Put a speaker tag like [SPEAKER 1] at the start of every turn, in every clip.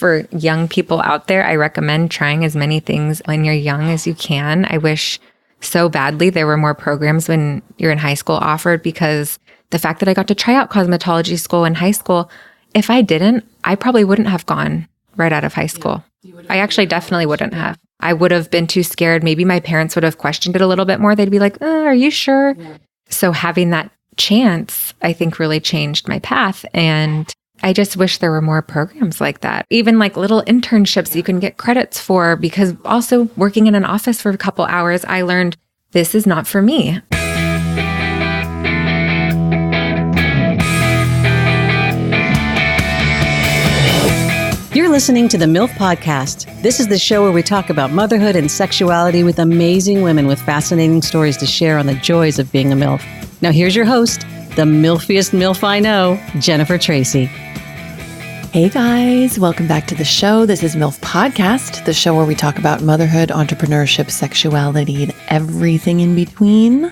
[SPEAKER 1] for young people out there, I recommend trying as many things when you're young as you can. I wish so badly there were more programs when you're in high school offered, because the fact that I got to try out cosmetology school in high school, if I didn't, I probably wouldn't have gone right out of high school. I actually definitely wouldn't have. I would have been too scared. Maybe my parents would have questioned it a little bit more. They'd be like, are you sure? Yeah. So having that chance, I think, really changed my path. And I just wish there were more programs like that. Even like little internships you can get credits for, because also working in an office for a couple hours, I learned this is not for me.
[SPEAKER 2] You're listening to the MILF Podcast. This is the show where we talk about motherhood and sexuality with amazing women with fascinating stories to share on the joys of being a MILF. Now here's your host, the MILFiest MILF I know, Jennifer Tracy.
[SPEAKER 3] Hey guys, welcome back to the show. This is MILF Podcast, the show where we talk about motherhood, entrepreneurship, sexuality, and everything in between.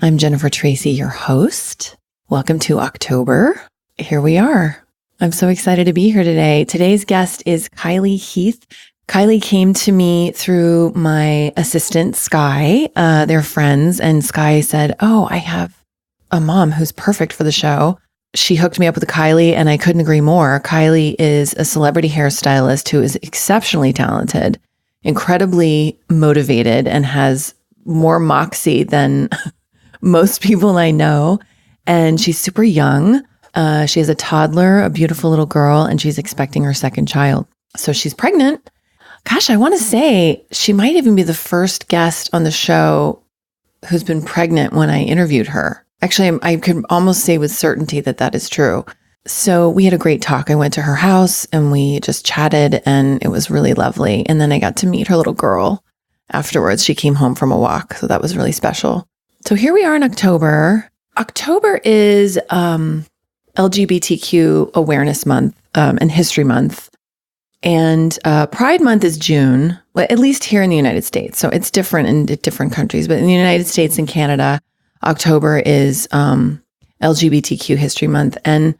[SPEAKER 3] I'm Jennifer Tracy, your host. Welcome to October. Here we are. I'm so excited to be here today. Today's guest is Kylee Heath. Kylee came to me through my assistant, Sky. They're friends, and Sky said, I have a mom who's perfect for the show. She hooked me up with Kylee, and I couldn't agree more. Kylee is a celebrity hairstylist who is exceptionally talented, incredibly motivated, and has more moxie than most people I know. And she's super young. She has a toddler, a beautiful little girl, and she's expecting her second child. So she's pregnant. Gosh, I want to say she might even be the first guest on the show who's been pregnant when I interviewed her. Actually, I could almost say with certainty that that is true. So we had a great talk. I went to her house and we just chatted, and it was really lovely. And then I got to meet her little girl afterwards. She came home from a walk, so that was really special. So here we are in October. October is LGBTQ Awareness Month and History Month. And Pride Month is June, well, at least here in the United States. So it's different in different countries. But in the United States and Canada, October is LGBTQ History Month. And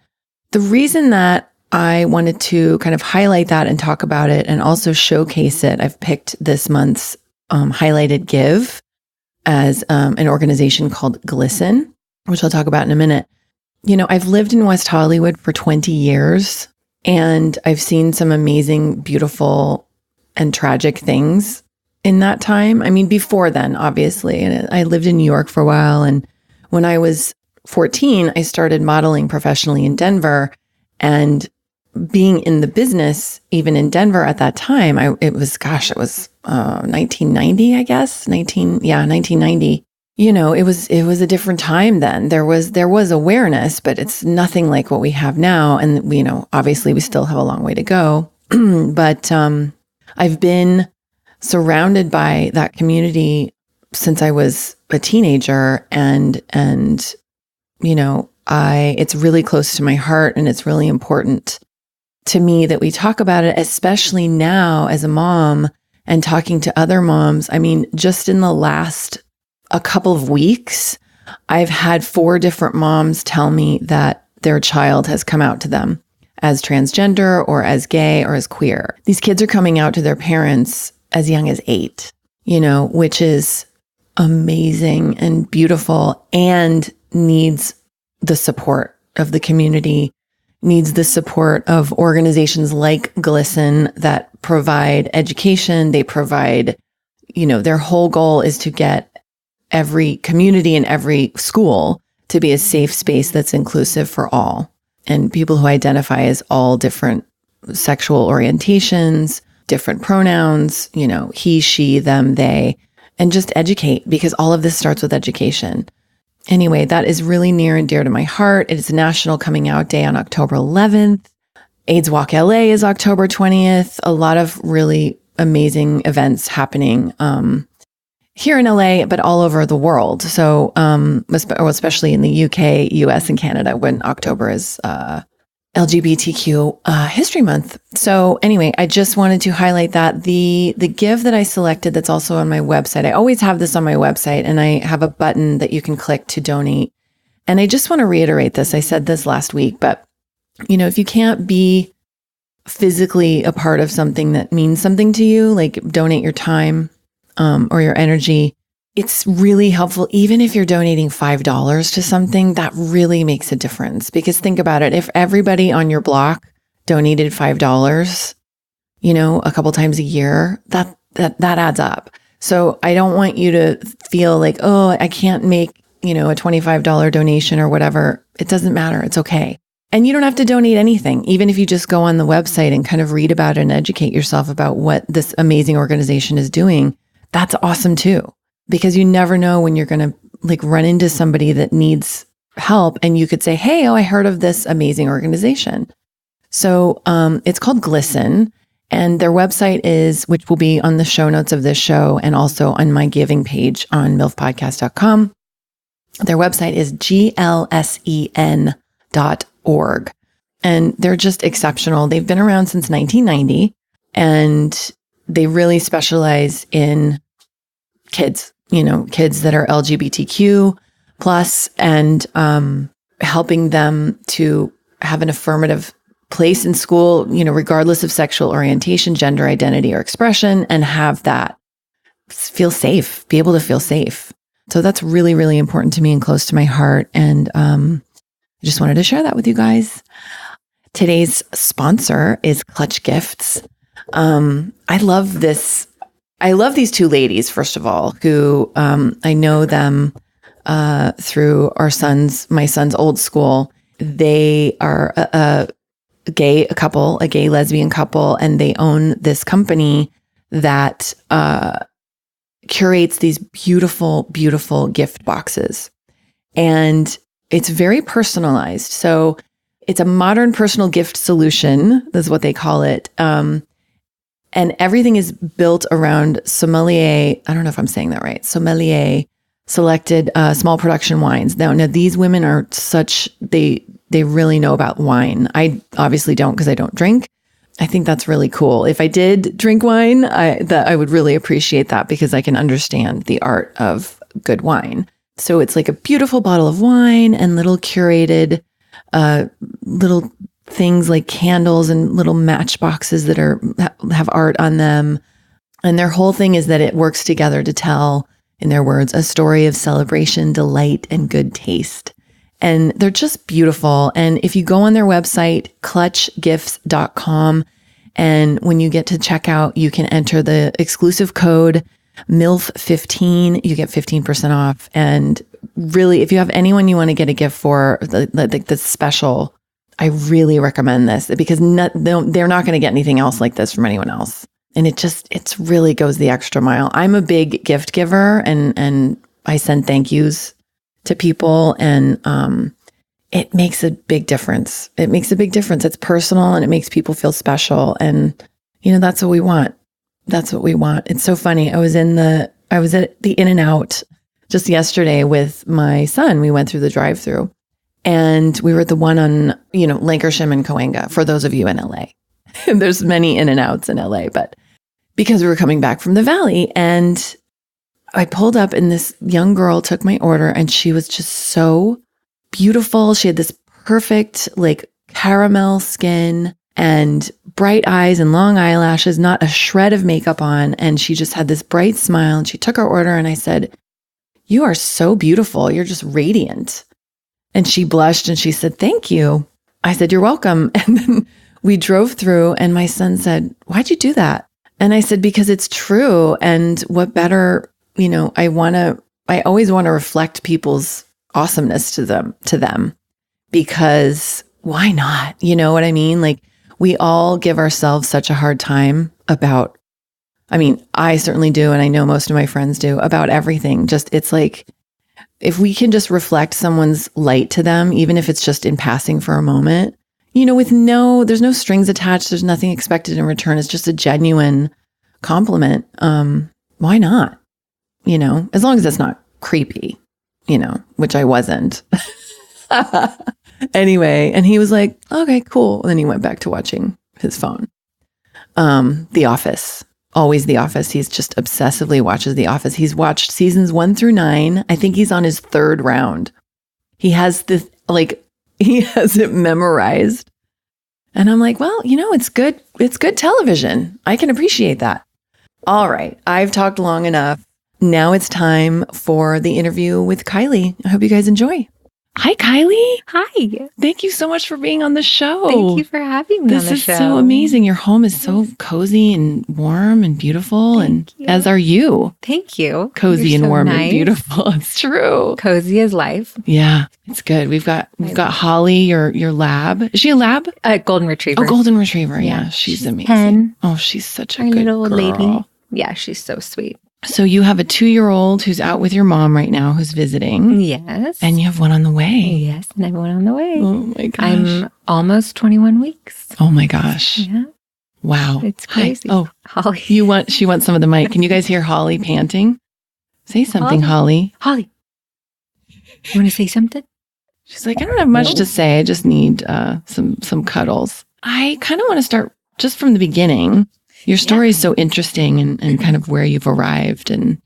[SPEAKER 3] the reason that I wanted to kind of highlight that and talk about it and also showcase it, I've picked this month's highlighted give as an organization called GLSEN, which I'll talk about in a minute. You know, I've lived in West Hollywood for 20 years, and I've seen some amazing, beautiful, and tragic things in that time. I mean, before then, obviously. And I lived in New York for a while. And when I was 14, I started modeling professionally in Denver. And being in the business, even in Denver at that time, it was 1990, I guess. 1990. You know, it was a different time then. There was awareness, but it's nothing like what we have now. And, you know, obviously we still have a long way to go. But I've been surrounded by that community since I was a teenager. And you know, it's really close to my heart, and it's really important to me that we talk about it, especially now as a mom and talking to other moms. I mean, just in the last a couple of weeks, I've had 4 different moms tell me that their child has come out to them as transgender or as gay or as queer. These kids are coming out to their parents as young as 8, you know, which is amazing and beautiful, and needs the support of the community, needs the support of organizations like GLSEN that provide education. They provide, you know, their whole goal is to get every community and every school to be a safe space that's inclusive for all, and people who identify as all different sexual orientations, different pronouns, you know, he, she, them, they, and just educate, because all of this starts with education. Anyway, that is really near and dear to my heart. It is National Coming Out Day on October 11th. AIDS Walk LA is October 20th. A lot of really amazing events happening here in LA, but all over the world. So, especially in the UK, US, and Canada, when October is LGBTQ History Month. So anyway, I just wanted to highlight that the give that I selected, that's also on my website. I always have this on my website, and I have a button that you can click to donate. And I just want to reiterate this. I said this last week, but you know, if you can't be physically a part of something that means something to you, like donate your time or your energy, it's really helpful. Even if you're donating $5 to something, that really makes a difference. Because think about it, if everybody on your block donated $5, a couple times a year, that adds up. So I don't want you to feel like, oh, I can't make, a $25 donation or whatever. It doesn't matter. It's okay. And you don't have to donate anything. Even if you just go on the website and kind of read about it and educate yourself about what this amazing organization is doing, that's awesome too. Because you never know when you're going to run into somebody that needs help, and you could say, hey, I heard of this amazing organization. So it's called GLSEN, and their website is, which will be on the show notes of this show and also on my giving page on milfpodcast.com. Their website is GLSEN.org. And they're just exceptional. They've been around since 1990, and they really specialize in kids, kids that are LGBTQ plus, and helping them to have an affirmative place in school, regardless of sexual orientation, gender identity, or expression, and have that feel safe, be able to feel safe. So that's really, really important to me and close to my heart. And I just wanted to share that with you guys. Today's sponsor is Clutch Gifts. I love this. I love these two ladies, first of all, who I know them through my son's old school. They are a gay lesbian couple, and they own this company that curates these beautiful, beautiful gift boxes. And it's very personalized. So it's a modern personal gift solution. That's what they call it. And everything is built around sommelier. I don't know if I'm saying that right. Sommelier selected small production wines. Now these women are they really know about wine. I obviously don't, because I don't drink. I think that's really cool. If I did drink wine, I would really appreciate that, because I can understand the art of good wine. So it's like a beautiful bottle of wine and little curated little things like candles and little matchboxes that have art on them. And their whole thing is that it works together to tell, in their words, a story of celebration, delight, and good taste. And they're just beautiful. And if you go on their website, clutchgifts.com, and when you get to checkout, you can enter the exclusive code MILF15, you get 15% off. And really, if you have anyone you want to get a gift for, the special, I really recommend this, because they're not going to get anything else like this from anyone else. And it really goes the extra mile. I'm a big gift giver, and I send thank yous to people, and it makes a big difference. It makes a big difference. It's personal, and it makes people feel special. And, that's what we want. That's what we want. It's so funny. I was at the In-N-Out just yesterday with my son. We went through the drive-through, and we were at the one on, Lancashire and Cahuenga, for those of you in LA. There's many In-N-Outs in LA, but because we were coming back from the Valley, and I pulled up, and this young girl took my order, and she was just so beautiful. She had this perfect, caramel skin and bright eyes and long eyelashes, not a shred of makeup on. And she just had this bright smile, and she took our order, and I said, "You are so beautiful. You're just radiant." And she blushed, and she said, "Thank you." I said, "You're welcome." And then we drove through, and my son said, "Why'd you do that?" And I said, "Because it's true. And what better, I always want to reflect people's awesomeness to them, because why not? You know what I mean? We all give ourselves such a hard time about, I certainly do. And I know most of my friends do, about everything. It's if we can just reflect someone's light to them, even if it's just in passing for a moment, there's no strings attached. There's nothing expected in return. It's just a genuine compliment. Why not? As long as it's not creepy, which I wasn't. Anyway, and he was like, "Okay, cool." And then he went back to watching his phone. The Office, always The Office. He's just obsessively watches The Office. He's watched seasons 1 through 9. I think he's on his 3rd round. He has this, he has it memorized. And I'm like, well, it's good. It's good television. I can appreciate that. All right. I've talked long enough. Now it's time for the interview with Kylee. I hope you guys enjoy. Hi, Kylee.
[SPEAKER 1] Hi.
[SPEAKER 3] Thank you so much for being on the show.
[SPEAKER 1] Thank you for having me on the show.
[SPEAKER 3] This is so amazing. Your home is so cozy and warm and beautiful.
[SPEAKER 1] Thank you.
[SPEAKER 3] As are you.
[SPEAKER 1] Thank you.
[SPEAKER 3] Cozy
[SPEAKER 1] You're
[SPEAKER 3] and
[SPEAKER 1] so
[SPEAKER 3] warm
[SPEAKER 1] nice.
[SPEAKER 3] and beautiful. It's true.
[SPEAKER 1] Cozy is life.
[SPEAKER 3] Yeah, it's good. We've got Holly, your lab. Is she a lab?
[SPEAKER 1] Golden retriever.
[SPEAKER 3] Oh, golden retriever. Yeah,
[SPEAKER 1] Yeah,
[SPEAKER 3] she's amazing.
[SPEAKER 1] 10.
[SPEAKER 3] Oh, she's such a
[SPEAKER 1] Our
[SPEAKER 3] good
[SPEAKER 1] little
[SPEAKER 3] girl.
[SPEAKER 1] lady. Yeah, she's so sweet.
[SPEAKER 3] So you have a 2-year-old who's out with your mom right now who's visiting.
[SPEAKER 1] Yes.
[SPEAKER 3] And you have one on the way.
[SPEAKER 1] Yes, and I have one on the way.
[SPEAKER 3] Oh my gosh.
[SPEAKER 1] I'm almost 21 weeks.
[SPEAKER 3] Oh my gosh.
[SPEAKER 1] Yeah,
[SPEAKER 3] Wow.
[SPEAKER 1] it's
[SPEAKER 3] Hi.
[SPEAKER 1] crazy.
[SPEAKER 3] Oh,
[SPEAKER 1] Holly.
[SPEAKER 3] she wants some of the mic. Can you guys hear Holly panting? Say something, Holly.
[SPEAKER 1] Holly, you want to say something?
[SPEAKER 3] She's like, I don't have much to say. I just need some cuddles. I kind of want to start just from the beginning. Your story is so interesting and kind of where you've arrived and,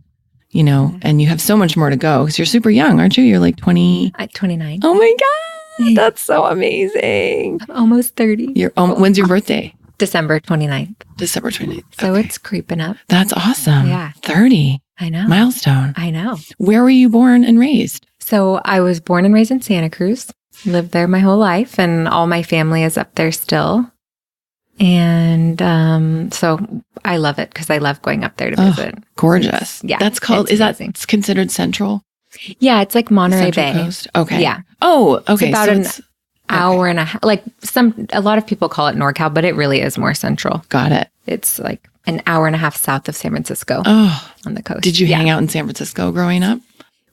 [SPEAKER 3] and you have so much more to go because you're super young, aren't you? You're like 20.
[SPEAKER 1] At 29.
[SPEAKER 3] Oh my God. That's so amazing.
[SPEAKER 1] I'm almost 30.
[SPEAKER 3] When's your birthday?
[SPEAKER 1] December 29th.
[SPEAKER 3] December 29th.
[SPEAKER 1] So
[SPEAKER 3] Okay.
[SPEAKER 1] it's creeping up.
[SPEAKER 3] That's awesome.
[SPEAKER 1] Yeah.
[SPEAKER 3] 30.
[SPEAKER 1] I know.
[SPEAKER 3] Milestone.
[SPEAKER 1] I know.
[SPEAKER 3] Where were you born and raised?
[SPEAKER 1] So I was born and raised in Santa Cruz, lived there my whole life, and all my family is up there still. And so I love it because I love going up there to visit.
[SPEAKER 3] Gorgeous.
[SPEAKER 1] Yeah,
[SPEAKER 3] That's called,
[SPEAKER 1] it's
[SPEAKER 3] is that
[SPEAKER 1] amazing.
[SPEAKER 3] considered central?
[SPEAKER 1] Yeah, it's like Monterey
[SPEAKER 3] Central
[SPEAKER 1] Bay.
[SPEAKER 3] Coast? Okay.
[SPEAKER 1] Yeah.
[SPEAKER 3] Oh, okay.
[SPEAKER 1] about
[SPEAKER 3] so
[SPEAKER 1] an
[SPEAKER 3] it's
[SPEAKER 1] hour and a half. Like a lot of people call it NorCal, but it really is more central.
[SPEAKER 3] got it.
[SPEAKER 1] It's like an hour and a half south of San Francisco
[SPEAKER 3] Oh,
[SPEAKER 1] on the coast.
[SPEAKER 3] did you
[SPEAKER 1] Yeah.
[SPEAKER 3] hang out in San Francisco growing up?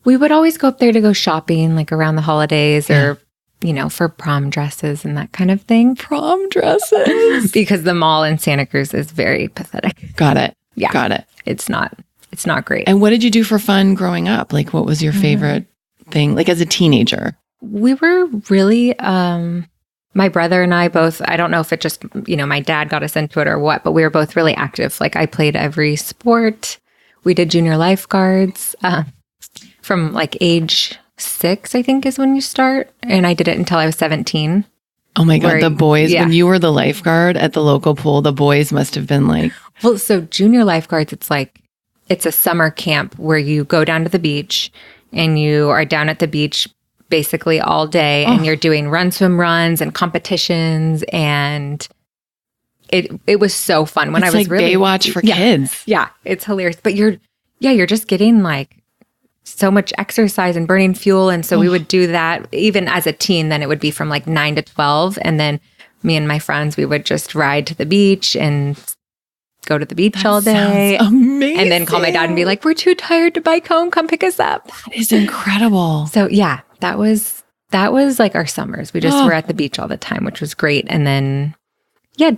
[SPEAKER 1] We would always go up there to go shopping, like around the holidays or, for prom dresses and that kind of thing.
[SPEAKER 3] Prom dresses.
[SPEAKER 1] Because the mall in Santa Cruz is very pathetic.
[SPEAKER 3] Got it.
[SPEAKER 1] Yeah.
[SPEAKER 3] Got it.
[SPEAKER 1] It's not great.
[SPEAKER 3] And what did you do for fun growing up? Like, what was your favorite thing? Like as a teenager?
[SPEAKER 1] We were really, my brother and I both, I don't know if it just, my dad got us into it or what, but we were both really active. Like I played every sport. We did junior lifeguards from like age 6, I think is when you start. And I did it until I was 17.
[SPEAKER 3] Oh my God.
[SPEAKER 1] Where-
[SPEAKER 3] The boys,
[SPEAKER 1] yeah.
[SPEAKER 3] when you were the lifeguard at the local pool, the boys must have been like,
[SPEAKER 1] Well, so junior lifeguards, it's a summer camp where you go down to the beach and you are down at the beach basically all day and you're doing run, swim runs and competitions. And it was so fun when
[SPEAKER 3] it's
[SPEAKER 1] I was
[SPEAKER 3] like
[SPEAKER 1] really
[SPEAKER 3] Baywatch for kids.
[SPEAKER 1] Yeah, it's hilarious. But you're just getting like so much exercise and burning fuel. And so we would do that even as a teen. Then it would be from like 9 to 12. And then me and my friends, we would just ride to the beach and go to the beach all day.
[SPEAKER 3] Sounds amazing.
[SPEAKER 1] And then call my dad and be like, we're too tired to bike home. Come pick us up.
[SPEAKER 3] That is incredible.
[SPEAKER 1] So yeah, that was like our summers. We just were at the beach all the time, which was great. And then,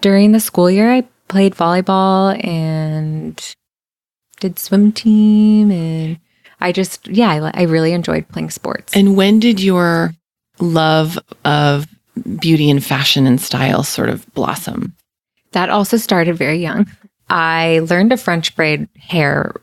[SPEAKER 1] during the school year, I played volleyball and did swim team. And I just, I really enjoyed playing sports.
[SPEAKER 3] And when did your love of beauty and fashion and style sort of blossom?
[SPEAKER 1] That also started very young. I learned to French braid hair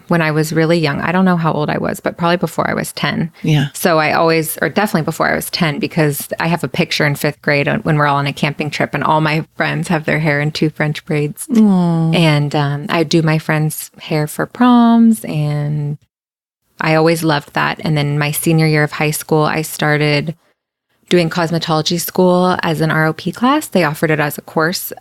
[SPEAKER 1] when I was really young. I don't know how old I was, but probably before I was 10.
[SPEAKER 3] Yeah.
[SPEAKER 1] So definitely before I was 10, because I have a picture in 5th grade when we're all on a camping trip and all my friends have their hair in 2 French braids.
[SPEAKER 3] Aww.
[SPEAKER 1] And I do my friends' hair for proms, and I always loved that. And then my senior year of high school, I started doing cosmetology school as an ROP class. They offered it as a course.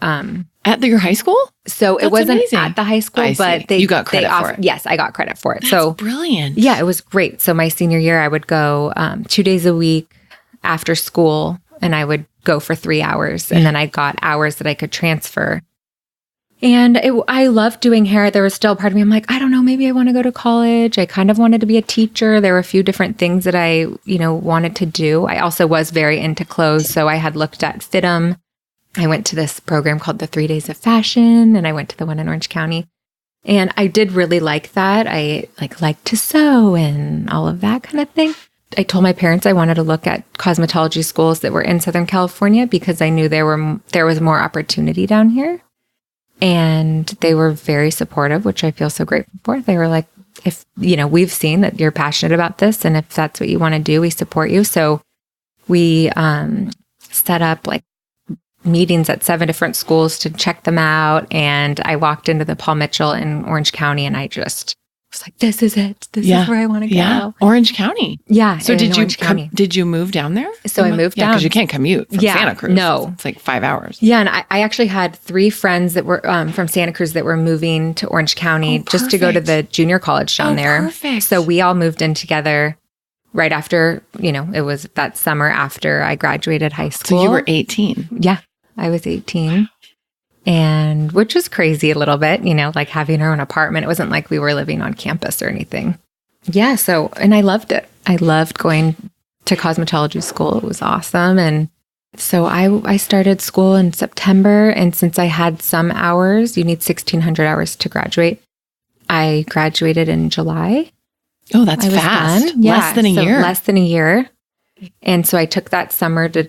[SPEAKER 3] At your high school?
[SPEAKER 1] So it
[SPEAKER 3] That's
[SPEAKER 1] wasn't
[SPEAKER 3] amazing.
[SPEAKER 1] at the high school,
[SPEAKER 3] I
[SPEAKER 1] but
[SPEAKER 3] see. You got credit for it.
[SPEAKER 1] Yes, I got credit for it.
[SPEAKER 3] That's
[SPEAKER 1] So
[SPEAKER 3] brilliant.
[SPEAKER 1] yeah, it was great. So my senior year, I would go 2 days a week after school, and I would go for 3 hours. And then I got hours that I could transfer. And I loved doing hair. There was still part of me, I'm like, I don't know, maybe I want to go to college. I kind of wanted to be a teacher. There were a few different things that I, wanted to do. I also was very into clothes. So I had looked at FITM. I went to this program called the 3 Days of Fashion, and I went to the one in Orange County. And I did really like that. I liked to sew and all of that kind of thing. I told my parents I wanted to look at cosmetology schools that were in Southern California because I knew there was more opportunity down here. And they were very supportive, which I feel so grateful for. They were like, if, we've seen that you're passionate about this, and if that's what you want to do, we support you. So we set up like meetings at 7 different schools to check them out. And I walked into the Paul Mitchell in Orange County, and I just was like, this is it. This is where I want to go.
[SPEAKER 3] Yeah. Orange County.
[SPEAKER 1] Yeah.
[SPEAKER 3] So did you move down there?
[SPEAKER 1] So I moved down.
[SPEAKER 3] Because you can't commute from Santa Cruz.
[SPEAKER 1] No.
[SPEAKER 3] It's like 5 hours.
[SPEAKER 1] Yeah. And I actually had 3 friends that were from Santa Cruz that were moving to Orange County just to go to the junior college down there.
[SPEAKER 3] Perfect.
[SPEAKER 1] So we all moved in together right after, it was that summer after I graduated high school.
[SPEAKER 3] So you were 18.
[SPEAKER 1] Yeah. I was 18. And which was crazy a little bit, like having our own apartment. It wasn't like we were living on campus or anything. Yeah. So, and I loved it. I loved going to cosmetology school. It was awesome. And so I started school in September. And since I had some hours, you need 1,600 hours to graduate. I graduated in July.
[SPEAKER 3] Oh, that's fast.
[SPEAKER 1] Done. Yeah.
[SPEAKER 3] Less than a year.
[SPEAKER 1] Less than a year. And so I took that summer to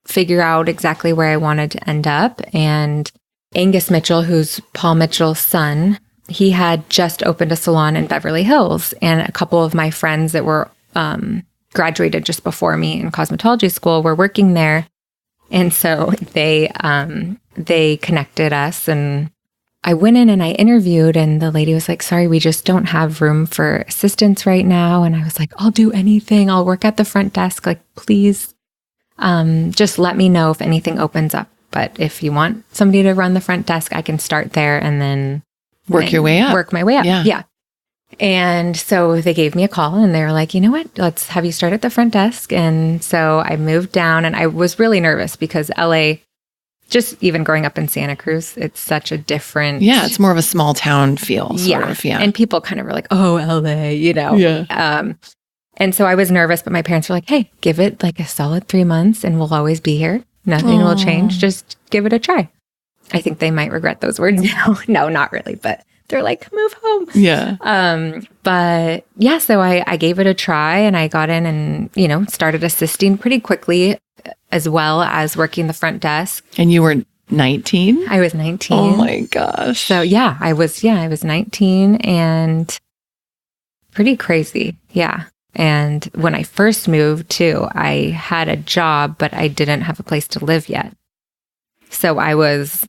[SPEAKER 1] figure out exactly where I wanted to end up. And Angus Mitchell, who's Paul Mitchell's son, he had just opened a salon in Beverly Hills. And a couple of my friends that were graduated just before me in cosmetology school were working there. And so they connected us, and I went in and I interviewed, and the lady was like, sorry, we just don't have room for assistants right now. And I was like, I'll do anything. I'll work at the front desk. Like, please, just let me know if anything opens up. But if you want somebody to run the front desk, I can start there and then
[SPEAKER 3] work your way up.
[SPEAKER 1] Work my way up. Yeah. And so they gave me a call, and they were like, you know what, let's have you start at the front desk. And so I moved down, and I was really nervous because LA, just even growing up in Santa Cruz, it's such a different.
[SPEAKER 3] Yeah. It's more of a small town feel. Sort of, yeah.
[SPEAKER 1] And people kind of were like, oh, LA,
[SPEAKER 3] Yeah.
[SPEAKER 1] And so I was nervous, but my parents were like, hey, give it like a solid 3 months and we'll always be here. Nothing will change. Just give it a try. I think they might regret those words now. No, not really. But they're like, move home.
[SPEAKER 3] Yeah.
[SPEAKER 1] But yeah, so I gave it a try, and I got in and, started assisting pretty quickly, as well as working the front desk.
[SPEAKER 3] And you were 19?
[SPEAKER 1] I was 19.
[SPEAKER 3] Oh my gosh.
[SPEAKER 1] So yeah, I was 19 and pretty crazy. Yeah. And when I first moved too, I had a job, but I didn't have a place to live yet. So I was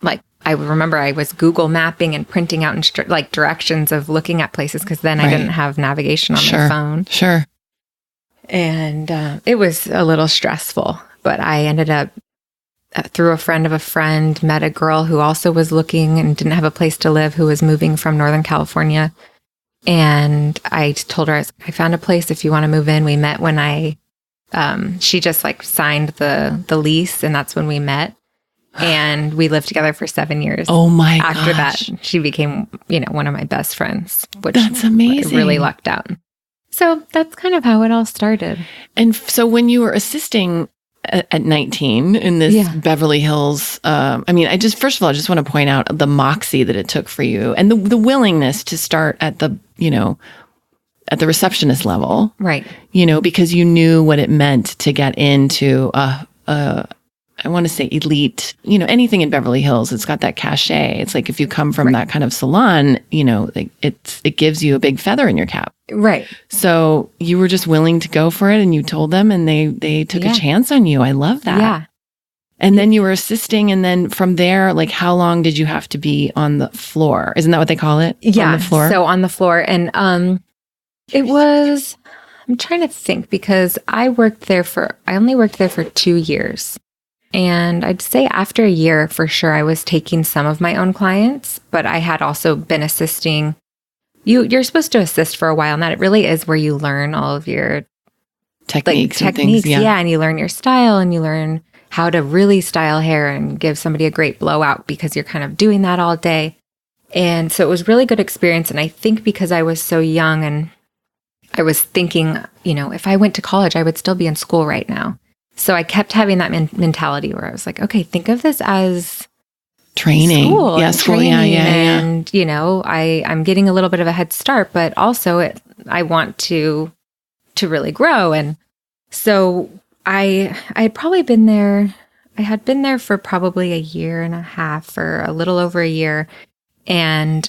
[SPEAKER 1] like, I remember I was Google mapping and printing out directions of looking at places, because then I didn't have navigation on my phone.
[SPEAKER 3] Sure.
[SPEAKER 1] And it was a little stressful, but I ended up, through a friend of a friend, met a girl who also was looking and didn't have a place to live, who was moving from Northern California. And I told her, I found a place if you want to move in. We met when she just signed the lease, and that's when we met. And we lived together for 7 years.
[SPEAKER 3] Oh my gosh.
[SPEAKER 1] After that, she became, one of my best friends, which
[SPEAKER 3] that's amazing.
[SPEAKER 1] I really lucked out. So that's kind of how it all started.
[SPEAKER 3] And so when you were assisting at 19 in this Beverly Hills, first of all, I just want to point out the moxie that it took for you, and the willingness to start at the, at the receptionist level.
[SPEAKER 1] Right.
[SPEAKER 3] Because you knew what it meant to get into I want to say elite, anything in Beverly Hills, it's got that cachet. It's like if you come from that kind of salon, it gives you a big feather in your cap.
[SPEAKER 1] Right.
[SPEAKER 3] So you were just willing to go for it, and you told them, and they took a chance on you. I love that. Yeah. And then you were assisting, and then from there, how long did you have to be on the floor? Isn't that what they call it?
[SPEAKER 1] Yeah.
[SPEAKER 3] On the floor?
[SPEAKER 1] So on the floor. And it was, I'm trying to think, because I only worked there for 2 years. And I'd say after a year, for sure, I was taking some of my own clients, but I had also been assisting. You're supposed to assist for a while, and that it really is where you learn all of your
[SPEAKER 3] techniques and
[SPEAKER 1] things.
[SPEAKER 3] Things. Yeah.
[SPEAKER 1] And you learn your style, and you learn how to really style hair and give somebody a great blowout, because you're kind of doing that all day. And so it was really good experience. And I think because I was so young, and I was thinking, if I went to college, I would still be in school right now. So I kept having that mentality where I was like, okay, think of this as
[SPEAKER 3] training.
[SPEAKER 1] School.
[SPEAKER 3] Training. Yeah.
[SPEAKER 1] And, I'm getting a little bit of a head start, but also I want to really grow. And so I had probably been there. I had been there for probably a year and a half, or a little over a year. And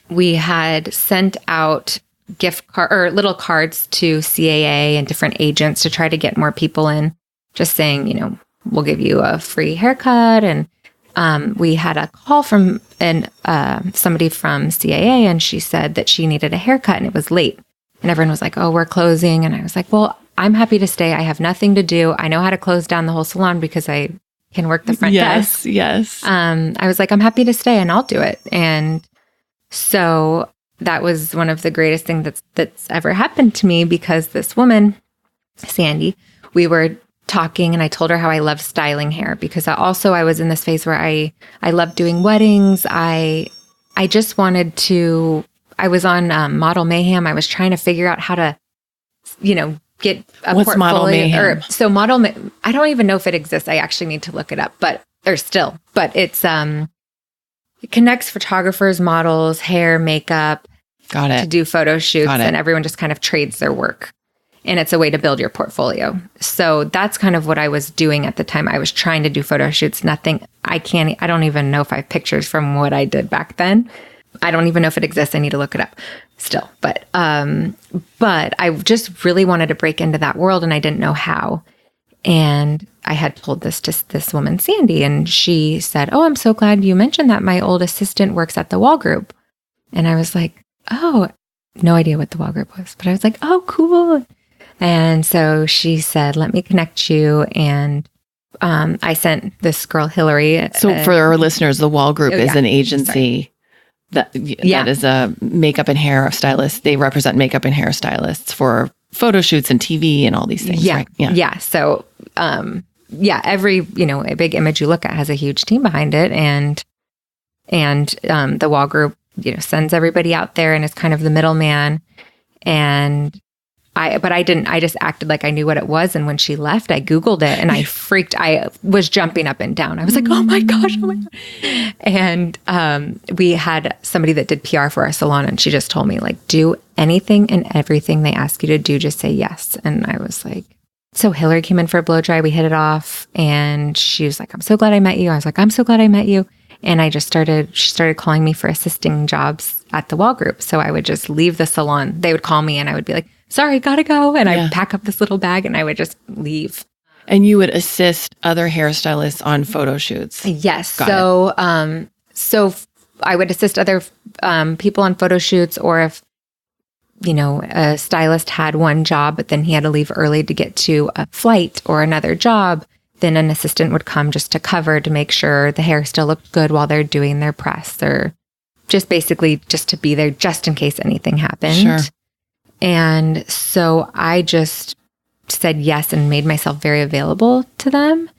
[SPEAKER 1] we had sent out gift card or little cards to CAA and different agents to try to get more people in, just saying, we'll give you a free haircut. And we had a call from somebody from CAA, and she said that she needed a haircut and it was late. And everyone was like, oh, we're closing. And I was like, well, I'm happy to stay. I have nothing to do. I know how to close down the whole salon because I can work the front desk.
[SPEAKER 3] Yes.
[SPEAKER 1] I was like, I'm happy to stay and I'll do it. And so that was one of the greatest things that's ever happened to me, because this woman, Sandy, we were talking and I told her how I love styling hair, because I was in this phase where I loved doing weddings. I just wanted to, I was on Model Mayhem. I was trying to figure out how to, get a
[SPEAKER 3] What's
[SPEAKER 1] portfolio.
[SPEAKER 3] Model Mayhem?
[SPEAKER 1] I don't even know if it exists. I actually need to look it up, but it's, it connects photographers, models, hair, makeup.
[SPEAKER 3] Got it.
[SPEAKER 1] To do photo shoots, and everyone just kind of trades their work. And it's a way to build your portfolio. So that's kind of what I was doing at the time. I was trying to do photo shoots. I don't even know if I have pictures from what I did back then. I don't even know if it exists. I need to look it up still. But I just really wanted to break into that world, and I didn't know how. And I had told this to this woman, Sandy, and she said, oh, I'm so glad you mentioned that. My old assistant works at the Wall Group. And I was like, oh, no idea what the Wall Group was. But I was like, oh, cool. And so she said, let me connect you. And I sent this girl, Hillary.
[SPEAKER 3] So for our listeners, the Wall Group is an agency that is a makeup and hair stylist. They represent makeup and hair stylists for photo shoots and TV and all these things.
[SPEAKER 1] Yeah.
[SPEAKER 3] Right?
[SPEAKER 1] Yeah. So, every, a big image you look at has a huge team behind it. And the Wall Group, sends everybody out there and is kind of the middleman. And I just acted like I knew what it was. And when she left, I Googled it and I was jumping up and down. I was like, oh my gosh. And we had somebody that did PR for our salon, and she just told me, like, do anything and everything they ask you to do, just say yes. And I was like, so Hillary came in for a blow dry. We hit it off, and she was like, I'm so glad I met you. I was like, I'm so glad I met you. And she started calling me for assisting jobs at the Wall Group. So I would just leave the salon. They would call me and I would be like, sorry, gotta go. And I'd pack up this little bag and I would just leave.
[SPEAKER 3] And you would assist other hairstylists on photo shoots.
[SPEAKER 1] Yes. So I would assist other people on photo shoots, or if, a stylist had one job, but then he had to leave early to get to a flight or another job, then an assistant would come just to cover, to make sure the hair still looked good while they're doing their press, or just basically just to be there just in case anything happened.
[SPEAKER 3] Sure.
[SPEAKER 1] And so I just said yes and made myself very available to them.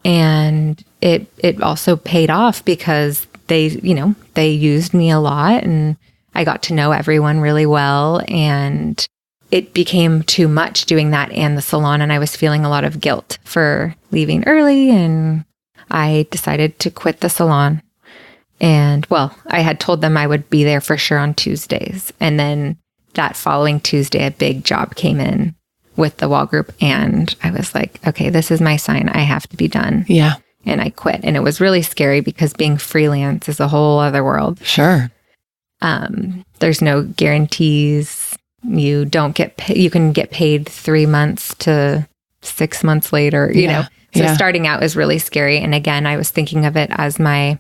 [SPEAKER 1] And it also paid off, because they used me a lot, and I got to know everyone really well. And it became too much doing that and the salon, and I was feeling a lot of guilt for leaving early, and I decided to quit the salon. And I had told them I would be there for sure on Tuesdays. And then that following Tuesday, a big job came in with the Wall Group, and I was like, okay, this is my sign. I have to be done.
[SPEAKER 3] Yeah.
[SPEAKER 1] And I quit. And it was really scary, because being freelance is a whole other world.
[SPEAKER 3] Sure.
[SPEAKER 1] There's no guarantees. You don't you can get paid 3 months to 6 months later, you know? So starting out is really scary. And again, I was thinking of it as my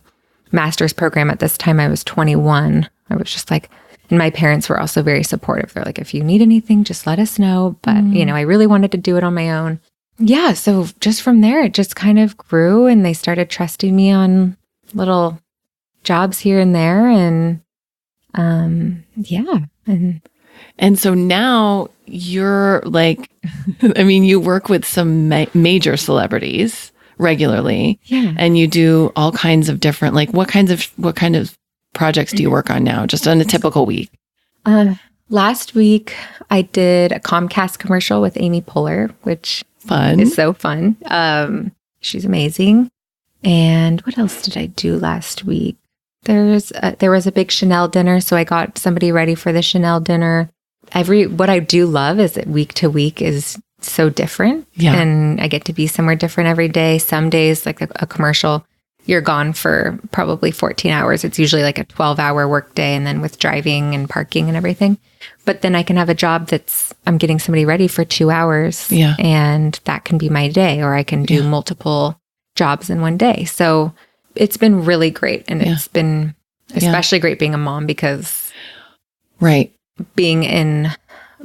[SPEAKER 1] master's program. At this time, I was 21. I was just like, and my parents were also very supportive. They're like, if you need anything, just let us know. But, I really wanted to do it on my own. Yeah. So just from there, it just kind of grew, and they started trusting me on little jobs here and there. And,
[SPEAKER 3] And so now you're like, you work with some major celebrities regularly.
[SPEAKER 1] Yeah.
[SPEAKER 3] And you do all kinds of different, like what kind of projects do you work on now, just on a typical week?
[SPEAKER 1] Last week I did a Comcast commercial with Amy Poehler, which
[SPEAKER 3] fun.
[SPEAKER 1] Is so fun. She's amazing. And what else did I do last week? There was a big Chanel dinner, so I got somebody ready for the Chanel dinner. What I do love is that week to week is so different. Yeah. And I get to be somewhere different every day. Some days, like a commercial, you're gone for probably 14 hours. It's usually like a 12-hour work day, and then with driving and parking and everything. But then I can have a job I'm getting somebody ready for 2 hours.
[SPEAKER 3] Yeah.
[SPEAKER 1] And that can be my day, or I can do multiple jobs in one day. So it's been really great. And it's been especially great being a mom because being in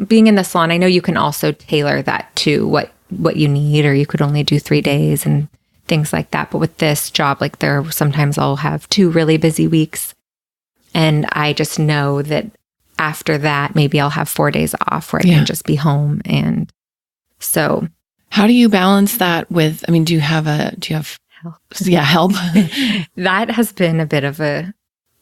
[SPEAKER 1] the salon, I know you can also tailor that to what you need, or you could only do 3 days and things like that. But with this job, like sometimes I'll have 2 really busy weeks. And I just know that after that, maybe I'll have 4 days off where I can just be home. And so
[SPEAKER 3] how do you balance that with, I mean, do you have help? Yeah, help.
[SPEAKER 1] That has been a bit of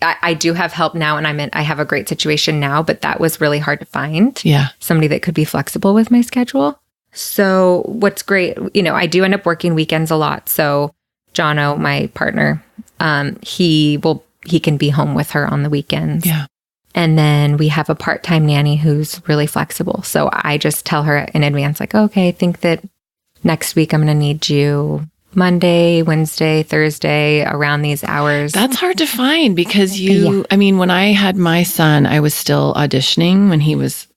[SPEAKER 1] I do have help now, and I have a great situation now, but that was really hard to find.
[SPEAKER 3] Yeah.
[SPEAKER 1] Somebody that could be flexible with my schedule. So what's great, I do end up working weekends a lot. So Jono, my partner, he can be home with her on the weekends.
[SPEAKER 3] Yeah.
[SPEAKER 1] And then we have a part-time nanny who's really flexible. So I just tell her in advance, like, okay, I think that next week I'm going to need you Monday, Wednesday, Thursday, around these hours.
[SPEAKER 3] That's hard to find because I mean, when I had my son, I was still auditioning when he was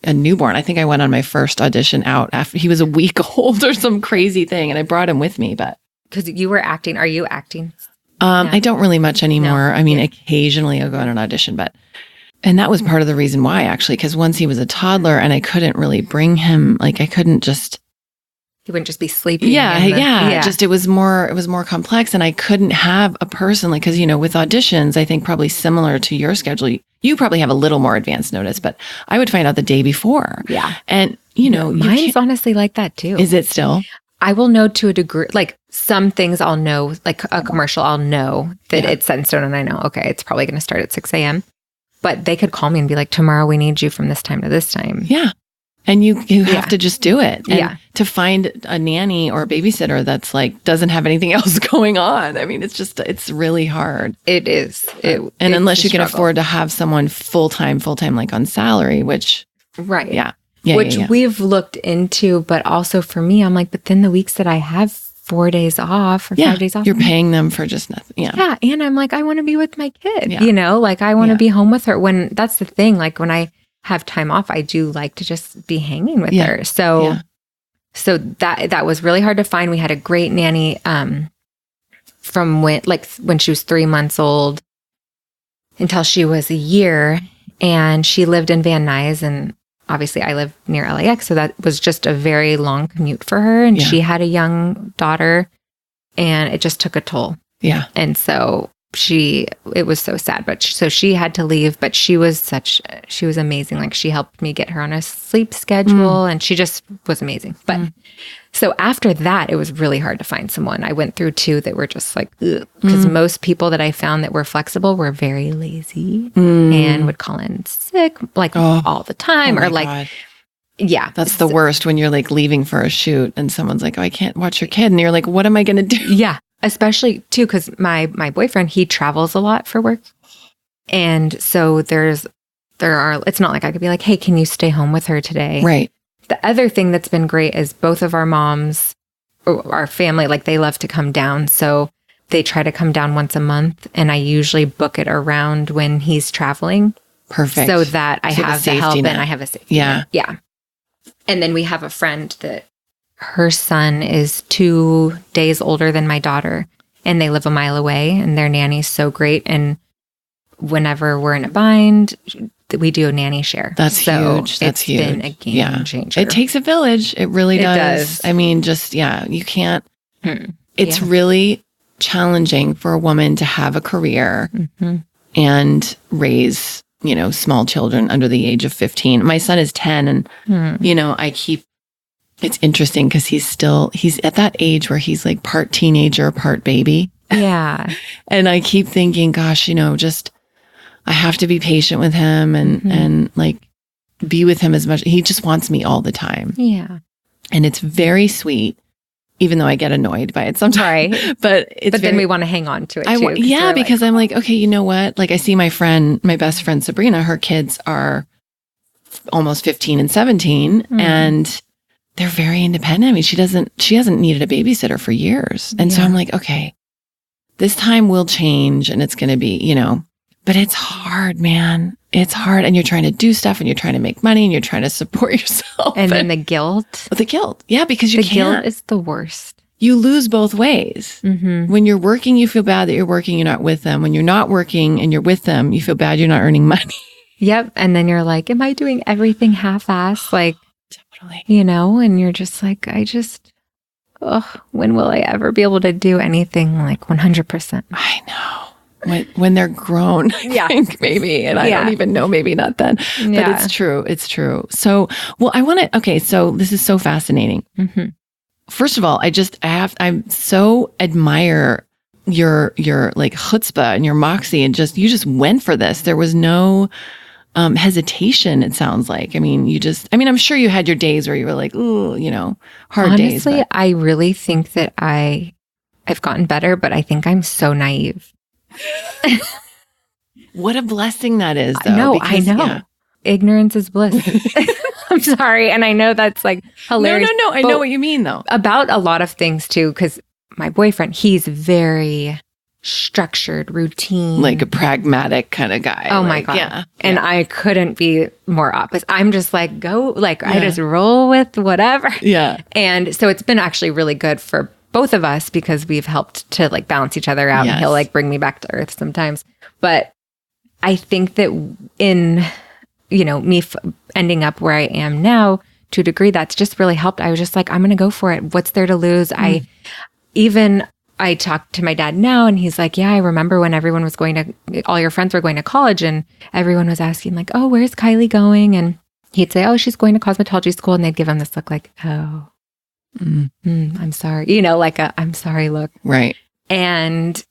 [SPEAKER 3] a newborn. I think I went on my first audition out after he was a week old or some crazy thing. And I brought him with me, but.
[SPEAKER 1] Because you were acting. Are you acting?
[SPEAKER 3] I don't really much anymore. No. I mean, occasionally I'll go on an audition, and that was part of the reason why, actually, because once he was a toddler and I couldn't really bring him, like I couldn't just.
[SPEAKER 1] He wouldn't just be sleeping.
[SPEAKER 3] Yeah. Just it was more complex, and I couldn't have a person like, because with auditions, I think probably similar to your schedule, you probably have a little more advance notice, but I would find out the day before.
[SPEAKER 1] Yeah,
[SPEAKER 3] and
[SPEAKER 1] mine's honestly like that too.
[SPEAKER 3] Is it still?
[SPEAKER 1] I will know to a degree, like some things I'll know, like a commercial, I'll know that it's set in stone, and I know, okay, it's probably going to start at 6 a.m. But they could call me and be like, tomorrow we need you from this time to this time. Yeah.
[SPEAKER 3] And you have to just do it. And to find a nanny or a babysitter that's like, doesn't have anything else going on. I mean, it's really hard.
[SPEAKER 1] It is.
[SPEAKER 3] And unless you can afford to have someone full-time, like on salary, which.
[SPEAKER 1] Right.
[SPEAKER 3] Yeah.
[SPEAKER 1] Which we've looked into, but also for me, I'm like, but then the weeks that I have 4 days off or 5 days off.
[SPEAKER 3] You're paying them for just nothing. Yeah.
[SPEAKER 1] Yeah. And I'm like, I want to be with my kid, like I want to be home with her that's the thing. Like when I have time off, I do like to just be hanging with her. So that was really hard to find. We had a great nanny, from when she was 3 months old until she was a year, and she lived in Van Nuys, and obviously I live near LAX. So that was just a very long commute for her. And she had a young daughter, and it just took a toll.
[SPEAKER 3] Yeah.
[SPEAKER 1] And so it was so sad, but so she had to leave, but she was amazing. Like she helped me get her on a sleep schedule, and she just was amazing. But so after that, it was really hard to find someone. I went through 2 that were just like, because most people that I found that were flexible were very lazy and would call in sick like all the time, or like, God. Yeah.
[SPEAKER 3] That's the worst when you're like leaving for a shoot and someone's like, oh, I can't watch your kid. And you're like, what am I going to do?
[SPEAKER 1] Yeah. Especially too, because my boyfriend, he travels a lot for work. And so it's not like I could be like, hey, can you stay home with her today?
[SPEAKER 3] Right.
[SPEAKER 1] The other thing that's been great is both of our moms, or our family, like they love to come down. So they try to come down once a month, and I usually book it around when he's traveling.
[SPEAKER 3] Perfect.
[SPEAKER 1] So that I have the help net. And I have a safety net. Yeah. And then we have a friend that her son is 2 days older than my daughter, and they live a mile away, and their nanny's so great. And whenever we're in a bind, we do a nanny share.
[SPEAKER 3] That's huge. That's huge.
[SPEAKER 1] It's been a game changer.
[SPEAKER 3] It takes a village. It really does. I mean, you can't. It's really challenging for a woman to have a career and raise, small children under the age of 15. My son is 10, and, it's interesting because he's at that age where he's like part teenager, part baby.
[SPEAKER 1] Yeah.
[SPEAKER 3] And I keep thinking, gosh, I have to be patient with him and like be with him as much. He just wants me all the time.
[SPEAKER 1] Yeah.
[SPEAKER 3] And it's very sweet, even though I get annoyed by it sometimes.
[SPEAKER 1] Right.
[SPEAKER 3] But
[SPEAKER 1] then we want to hang on to it too.
[SPEAKER 3] Because I'm like, okay, you know what? Like I see my best friend Sabrina, her kids are almost 15 and 17 and they're very independent. I mean, she hasn't needed a babysitter for years. And so I'm like, okay, this time will change and it's going to be, but it's hard, man. It's hard, and you're trying to do stuff, and you're trying to make money, and you're trying to support yourself.
[SPEAKER 1] And then the guilt.
[SPEAKER 3] The guilt. Yeah, because you can't.
[SPEAKER 1] Guilt is the worst.
[SPEAKER 3] You lose both ways. Mm-hmm. When you're working, you feel bad that you're working, you're not with them. When you're not working and you're with them, you feel bad you're not earning money.
[SPEAKER 1] Yep. And then you're like, am I doing everything half-assed? Like,
[SPEAKER 3] totally.
[SPEAKER 1] And you're just like, when will I ever be able to do anything like 100%?
[SPEAKER 3] I know. When they're grown, I think maybe. And I don't even know, maybe not then. But it's true. It's true. So, well, so this is so fascinating. Mm-hmm. First of all, I so admire your like chutzpah and your moxie, and you just went for this. There was no hesitation, it sounds like. I mean, I'm sure you had your days where you were like, ooh, hard days.
[SPEAKER 1] Honestly, I really think that I've gotten better, but I think I'm so naive.
[SPEAKER 3] What a blessing that is, though.
[SPEAKER 1] I know. Yeah. Ignorance is bliss. I'm sorry. And I know that's like hilarious.
[SPEAKER 3] No. I know what you mean, though.
[SPEAKER 1] About a lot of things, too, because my boyfriend, he's very structured, routine.
[SPEAKER 3] Like a pragmatic kind of guy.
[SPEAKER 1] Oh, my God. Yeah. And I couldn't be more opposite. I'm just like, I just roll with whatever.
[SPEAKER 3] Yeah.
[SPEAKER 1] And so it's been actually really good for both of us because we've helped to like balance each other out. Yes. And he'll like bring me back to earth sometimes. But I think that in, me ending up where I am now, to a degree, that's just really helped. I was just like, I'm going to go for it. What's there to lose? I talked to my dad now, and he's like, yeah, I remember when everyone was all your friends were going to college, and everyone was asking like, oh, where's Kylee going? And he'd say, oh, she's going to cosmetology school. And they'd give him this look like, oh, I'm sorry, like I'm sorry look.
[SPEAKER 3] Right.
[SPEAKER 1] And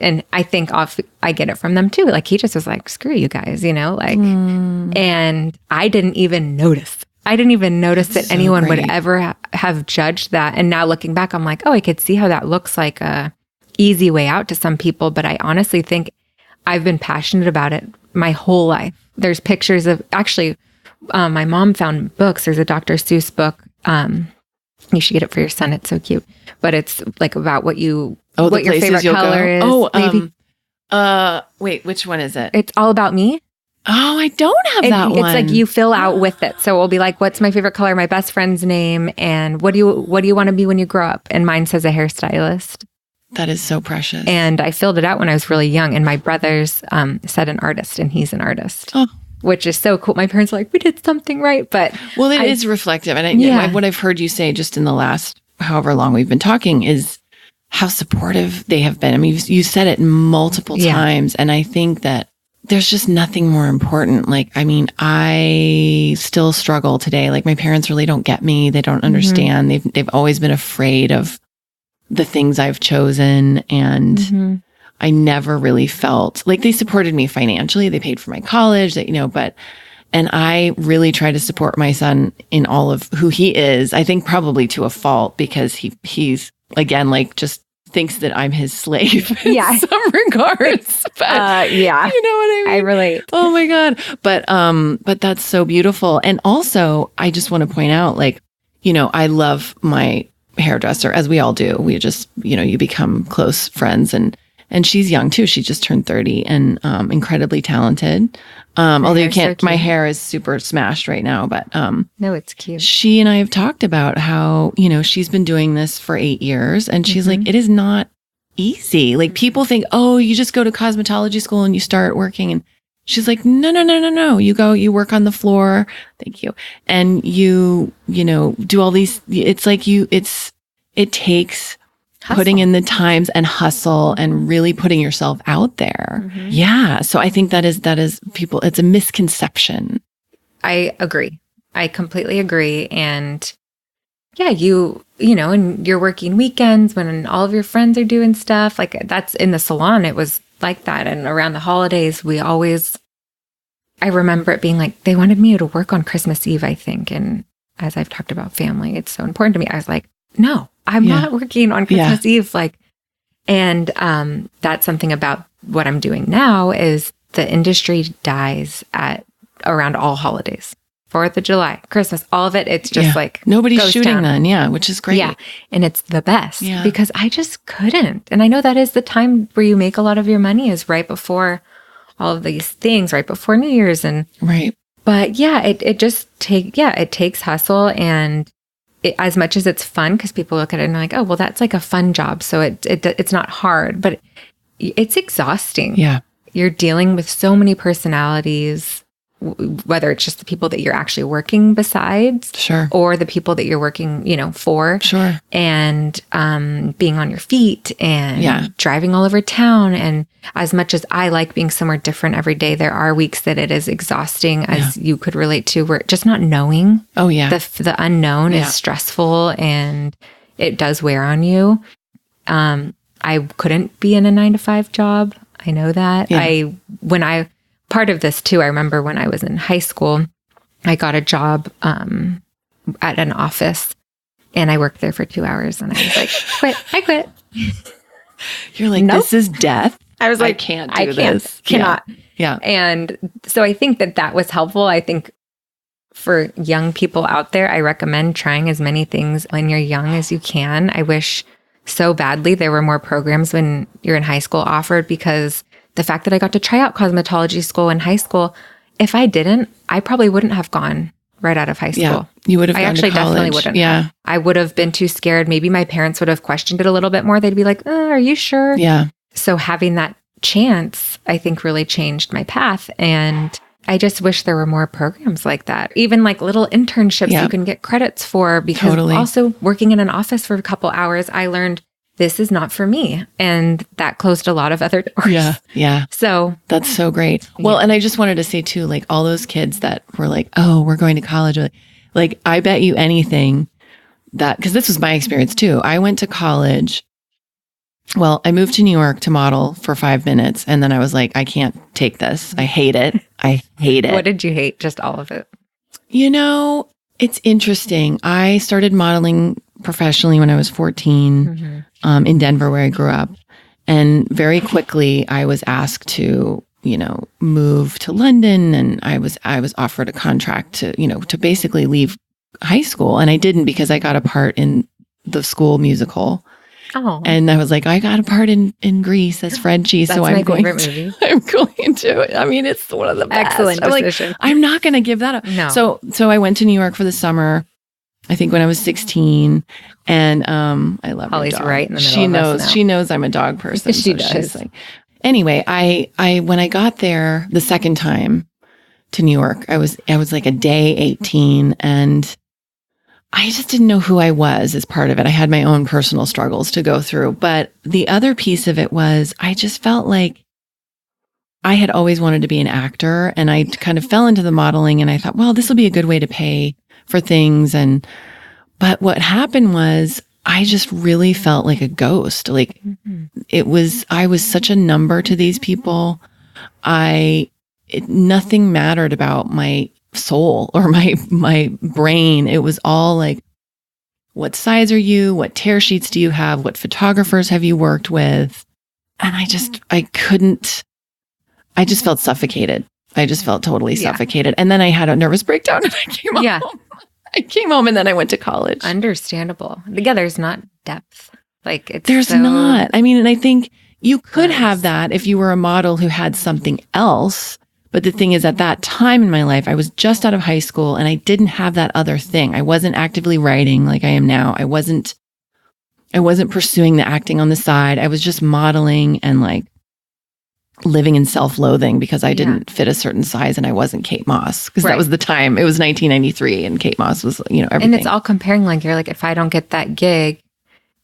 [SPEAKER 1] and I think I get it from them too. Like he just was like, screw you guys, and I didn't even notice. That anyone would ever have judged that. And now looking back, I'm like, oh, I could see how that looks like a easy way out to some people. But I honestly think I've been passionate about it my whole life. There's pictures of, actually, my mom found books. There's a Dr. Seuss book. You should get it for your son. It's so cute. But it's like about what your favorite color is.
[SPEAKER 3] Oh, wait, which one is it?
[SPEAKER 1] It's All About Me.
[SPEAKER 3] Oh, I don't have that one.
[SPEAKER 1] It's like you fill out with it. So it'll be like, what's my favorite color, my best friend's name, and what do you want to be when you grow up? And mine says a hairstylist.
[SPEAKER 3] That is so precious.
[SPEAKER 1] And I filled it out when I was really young. And my brother's said an artist, and he's an artist. Oh. Which is so cool. My parents are like, we did something right. But
[SPEAKER 3] it is reflective. And what I've heard you say just in the last however long we've been talking is how supportive they have been. I mean, you said it multiple times. And I think that there's just nothing more important. Like, I mean, I still struggle today. Like my parents really don't get me. They don't understand. They've always been afraid of the things I've chosen. And I never really felt like they supported me financially. They paid for my college, and I really try to support my son in all of who he is. I think probably to a fault because he's again, like just thinks that I'm his slave in some regards. But you know what I mean?
[SPEAKER 1] I relate.
[SPEAKER 3] Oh my God. But that's so beautiful. And also I just want to point out, like, I love my hairdresser, as we all do. We just, you become close friends, and she's young too. She just turned 30 and incredibly talented. Although you can't, my hair is super smashed right now, but
[SPEAKER 1] no, it's cute.
[SPEAKER 3] She and I have talked about how, she's been doing this for 8 years, and she's like, it is not easy. Like people think, oh, you just go to cosmetology school and you start working. And she's like, no. You go, you work on the floor. Thank you. And you do all these, it's like it takes putting in the times and hustle and really putting yourself out there. Yeah. So I think that is people, it's a misconception.
[SPEAKER 1] I agree. I completely agree. And yeah, and you're working weekends when all of your friends are doing stuff like that's in the salon. It was like that. And around the holidays, I remember it being like, they wanted me to work on Christmas Eve, I think. And as I've talked about family, it's so important to me. I was like, no, I'm not working on Christmas Eve. And that's something about what I'm doing now is the industry dies at around all holidays. 4th of July, Christmas, all of it. It's just like
[SPEAKER 3] nobody's shooting then. Which is great.
[SPEAKER 1] Yeah. And it's the best because I just couldn't. And I know that is the time where you make a lot of your money is right before all of these things right before New Year's. And
[SPEAKER 3] Right.
[SPEAKER 1] but yeah, it takes hustle, and as much as it's fun, because people look at it and they're like, oh, well, that's like a fun job, so it's not hard, but it's exhausting.
[SPEAKER 3] Yeah.
[SPEAKER 1] You're dealing with so many personalities, whether it's just the people that you're actually working besides,
[SPEAKER 3] Sure,
[SPEAKER 1] or the people that you're working, for,
[SPEAKER 3] sure,
[SPEAKER 1] and being on your feet and
[SPEAKER 3] Yeah.
[SPEAKER 1] driving all over town. And as much as I like being somewhere different every day, there are weeks that it is exhausting, as you could relate to, where just not knowing.
[SPEAKER 3] Oh yeah,
[SPEAKER 1] The unknown is stressful, and it does wear on you. I couldn't be in a 9-to-5 job. I know that.
[SPEAKER 3] Yeah.
[SPEAKER 1] Part of this too, I remember when I was in high school, I got a job at an office, and I worked there for 2 hours, and I was like, I quit.
[SPEAKER 3] You're like,
[SPEAKER 1] Nope.
[SPEAKER 3] This is death.
[SPEAKER 1] I was like,
[SPEAKER 3] I can't do this.
[SPEAKER 1] Cannot.
[SPEAKER 3] Yeah.
[SPEAKER 1] And so I think that was helpful. I think for young people out there, I recommend trying as many things when you're young as you can. I wish so badly there were more programs when you're in high school offered, because the fact that I got to try out cosmetology school in high school, if I didn't, I probably wouldn't have gone right out of high school.
[SPEAKER 3] Yeah. You would have
[SPEAKER 1] I
[SPEAKER 3] gone
[SPEAKER 1] actually
[SPEAKER 3] to college.
[SPEAKER 1] definitely wouldn't.
[SPEAKER 3] Yeah.
[SPEAKER 1] I would have been too scared. Maybe my parents would have questioned it a little bit more. They'd be like, are you sure?
[SPEAKER 3] Yeah.
[SPEAKER 1] So having that chance, I think, really changed my path. And I just wish there were more programs like that. Even like little internships you can get credits for, because also working in an office for a couple hours, I learned this is not for me. And that closed a lot of other doors.
[SPEAKER 3] Yeah. Yeah.
[SPEAKER 1] So
[SPEAKER 3] that's so great. Well, and I just wanted to say too, like all those kids that were like, oh, we're going to college. Like, I bet you anything that, because this was my experience too. I went to college. Well, I moved to New York to model for 5 minutes. And then I was like, I can't take this. I hate it. I hate it.
[SPEAKER 1] What did you hate? Just all of it?
[SPEAKER 3] It's interesting. I started modeling professionally when I was 14 in Denver, where I grew up. And very quickly, I was asked to, move to London. And I was offered a contract to basically leave high school. And I didn't, because I got a part in the school musical.
[SPEAKER 1] Oh.
[SPEAKER 3] And I was like, I got a part in Grease as Frenchie.
[SPEAKER 1] That's
[SPEAKER 3] so
[SPEAKER 1] my favorite movie.
[SPEAKER 3] I'm going to. I mean, it's one of the best.
[SPEAKER 1] Excellent decision.
[SPEAKER 3] Like, I'm not going to give that up.
[SPEAKER 1] No.
[SPEAKER 3] So I went to New York for the summer, I think when I was 16. And I love
[SPEAKER 1] Holly's
[SPEAKER 3] her dog.
[SPEAKER 1] right in the middle of us now.
[SPEAKER 3] She knows I'm a dog person.
[SPEAKER 1] She does.
[SPEAKER 3] She's like, anyway, I when I got there the second time to New York, I was like a day 18, and I just didn't know who I was as part of it. I had my own personal struggles to go through. But the other piece of it was, I just felt like I had always wanted to be an actor, and I kind of fell into the modeling, and I thought, well, this will be a good way to pay for things. But what happened was, I just really felt like a ghost. Like I was such a number to these people. Nothing mattered about my soul or my brain. It was all like, what size are you? What tear sheets do you have? What photographers have you worked with? And I just felt suffocated. I just felt totally suffocated. And then I had a nervous breakdown, and I came home. I came home, and then I went to college.
[SPEAKER 1] Understandable. Yeah, there's not depth. Like,
[SPEAKER 3] there's not. I mean, and I think you could have that if you were a model who had something else. But the thing is, at that time in my life, I was just out of high school, and I didn't have that other thing. I wasn't actively writing like I am now. I wasn't pursuing the acting on the side. I was just modeling and like living in self-loathing because I didn't fit a certain size, and I wasn't Kate Moss, because that was the time. It was 1993, and Kate Moss was, everything.
[SPEAKER 1] And it's all comparing. Like, you're like, if I don't get that gig,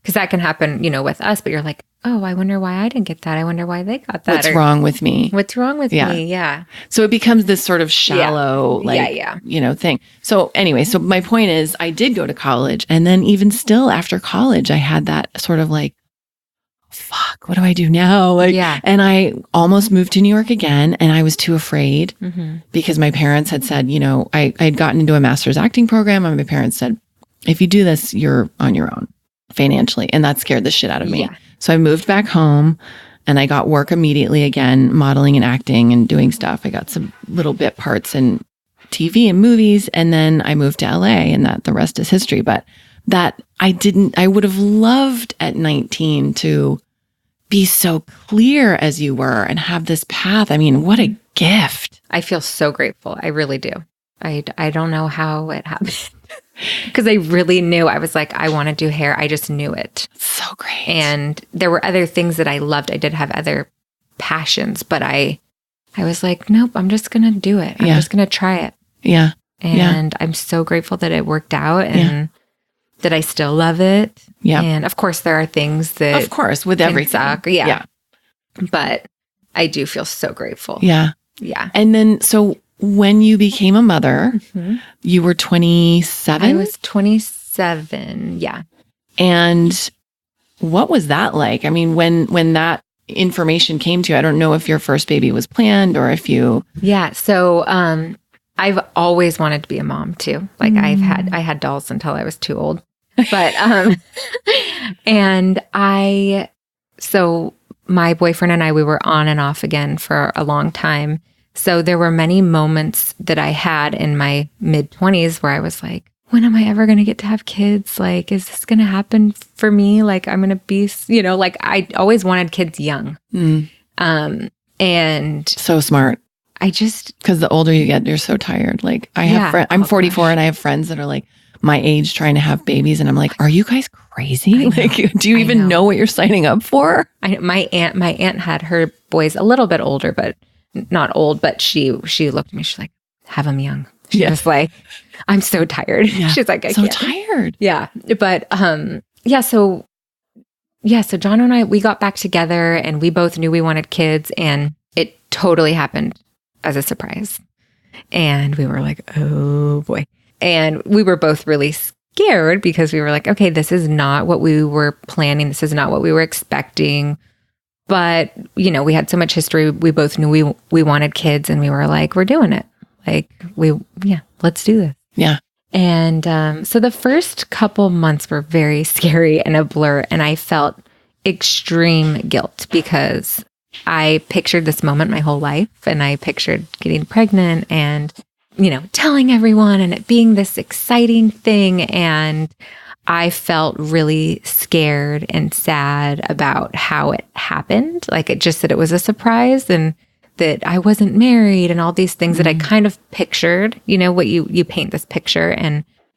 [SPEAKER 1] because that can happen, with us, but you're like, oh, I wonder why I didn't get that. I wonder why they got that.
[SPEAKER 3] What's wrong with me?
[SPEAKER 1] What's wrong with me? Yeah.
[SPEAKER 3] So it becomes this sort of shallow, thing. So anyway, so my point is, I did go to college, and then even still after college, I had that sort of like, fuck, what do I do now? And I almost moved to New York again, and I was too afraid because my parents had said, I had gotten into a master's acting program, and my parents said, if you do this, you're on your own financially. And that scared the shit out of me. Yeah. So I moved back home, and I got work immediately again, modeling and acting and doing stuff. I got some little bit parts in TV and movies. And then I moved to LA, and the rest is history. But I would have loved at 19 to be so clear as you were and have this path. I mean, what a gift.
[SPEAKER 1] I feel so grateful. I really do. I don't know how it happened because I really knew. I was like, I want to do hair. I just knew it.
[SPEAKER 3] So great.
[SPEAKER 1] And there were other things that I loved. I did have other passions, but I was like, nope, I'm just going to do it. I'm just going to try it.
[SPEAKER 3] Yeah.
[SPEAKER 1] And I'm so grateful that it worked out and that I still love it.
[SPEAKER 3] Yeah.
[SPEAKER 1] And of course, there are things that,
[SPEAKER 3] of course, with everything.
[SPEAKER 1] Suck. Yeah. But I do feel so grateful.
[SPEAKER 3] Yeah.
[SPEAKER 1] Yeah.
[SPEAKER 3] And then, so when you became a mother, you were 27?
[SPEAKER 1] I was 27. Yeah.
[SPEAKER 3] And what was that like? I mean, when that information came to you, I don't know if your first baby was planned or if you...
[SPEAKER 1] Yeah. So, I've always wanted to be a mom too. Like I had dolls until I was too old. But, so my boyfriend and I, we were on and off again for a long time. So there were many moments that I had in my mid-20s where I was like, when am I ever going to get to have kids? Like, is this going to happen for me? Like, I'm going to be, like I always wanted kids young. And
[SPEAKER 3] so smart. Because the older you get, you're so tired. Like I'm 44 and I have friends that are like my age trying to have babies. And I'm like, are you guys crazy? Like, do you even know what you're signing up for?
[SPEAKER 1] My aunt had her boys a little bit older, but not old. But she looked at me. She's like, have them young. She was like, I'm so tired. Yeah. She's like, I can't.
[SPEAKER 3] Tired.
[SPEAKER 1] Yeah. But, So John and I, we got back together and we both knew we wanted kids and it totally happened as a surprise. And we were like, oh boy. And we were both really scared because we were like, okay, this is not what we were planning. This is not what we were expecting. But, we had so much history. We both knew we wanted kids and we were like, we're doing it. Like let's do this.
[SPEAKER 3] Yeah.
[SPEAKER 1] And so the first couple months were very scary and a blur. And I felt extreme guilt because I pictured this moment my whole life and I pictured getting pregnant and, telling everyone and it being this exciting thing. And I felt really scared and sad about how it happened. Like that it was a surprise and that I wasn't married and all these things that I kind of pictured, what you paint this picture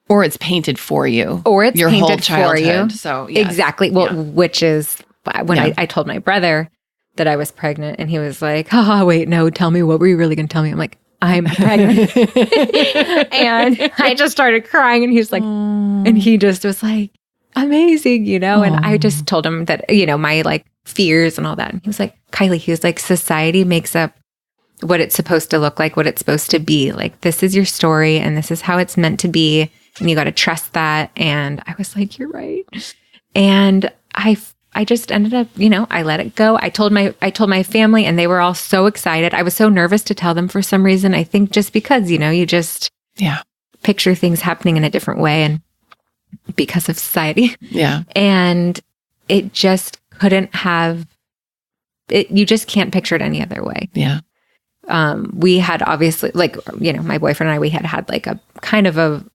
[SPEAKER 3] or it's painted for you
[SPEAKER 1] or it's
[SPEAKER 3] your
[SPEAKER 1] painted
[SPEAKER 3] whole childhood.
[SPEAKER 1] For you.
[SPEAKER 3] So yes.
[SPEAKER 1] Exactly. Well, which is when I told my brother that I was pregnant and he was like, wait, no, tell me, what were you really going to tell me? I'm like, I'm pregnant. And I just started crying and he was like, and he just was like, amazing, and I just told him that, my like fears and all that. And he was like, Kylee, he was like, society makes up what it's supposed to look like, what it's supposed to be. Like, this is your story and this is how it's meant to be. And you got to trust that. And I was like, you're right. And I just ended up, I let it go. I told my family and they were all so excited. I was so nervous to tell them for some reason. I think just because, you just picture things happening in a different way and because of society.
[SPEAKER 3] Yeah. And
[SPEAKER 1] it just couldn't have it. You just can't picture it any other way.
[SPEAKER 3] Yeah.
[SPEAKER 1] We had obviously my boyfriend and I, we had like a kind of an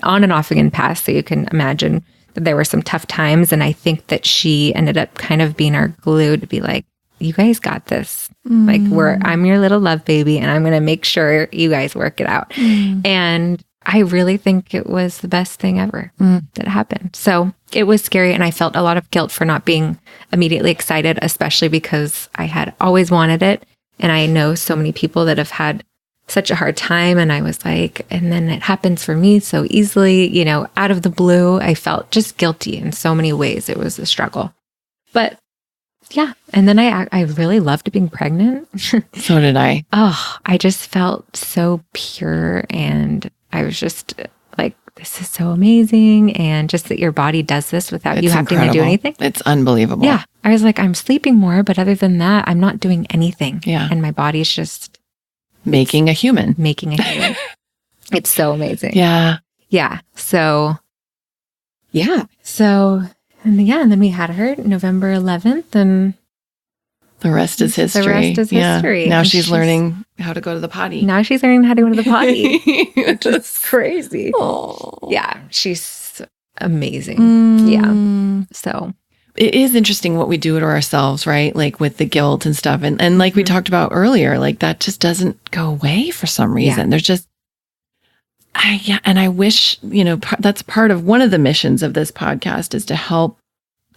[SPEAKER 1] on and off again past. So you can imagine that there were some tough times. And I think that she ended up kind of being our glue to be like, you guys got this. Like I'm your little love baby and I'm going to make sure you guys work it out. And I really think it was the best thing ever that happened. So it was scary. And I felt a lot of guilt for not being immediately excited, especially because I had always wanted it. And I know so many people that have had such a hard time. And I was like, and then it happens for me so easily, out of the blue. I felt just guilty in so many ways. It was a struggle. But yeah. And then I really loved being pregnant.
[SPEAKER 3] So did I.
[SPEAKER 1] Oh, I just felt so pure. And I was just like, this is so amazing. And just that your body does this without you having to do anything.
[SPEAKER 3] It's unbelievable.
[SPEAKER 1] Yeah. I was like, I'm sleeping more, but other than that, I'm not doing anything.
[SPEAKER 3] Yeah.
[SPEAKER 1] And my body's just
[SPEAKER 3] making a human.
[SPEAKER 1] It's so amazing.
[SPEAKER 3] Yeah.
[SPEAKER 1] Yeah. So, yeah. So, and then we had her November 11th and
[SPEAKER 3] the rest is history.
[SPEAKER 1] The rest is history.
[SPEAKER 3] Now she's learning how to go to the potty.
[SPEAKER 1] Now she's learning how to go to the potty. It's crazy.
[SPEAKER 3] Oh.
[SPEAKER 1] Yeah. She's amazing. Yeah. So.
[SPEAKER 3] it is interesting what we do to ourselves, right? Like with the guilt and stuff. And like we talked about earlier, like that just doesn't go away for some reason. There's just, and I wish, that's part of one of the missions of this podcast is to help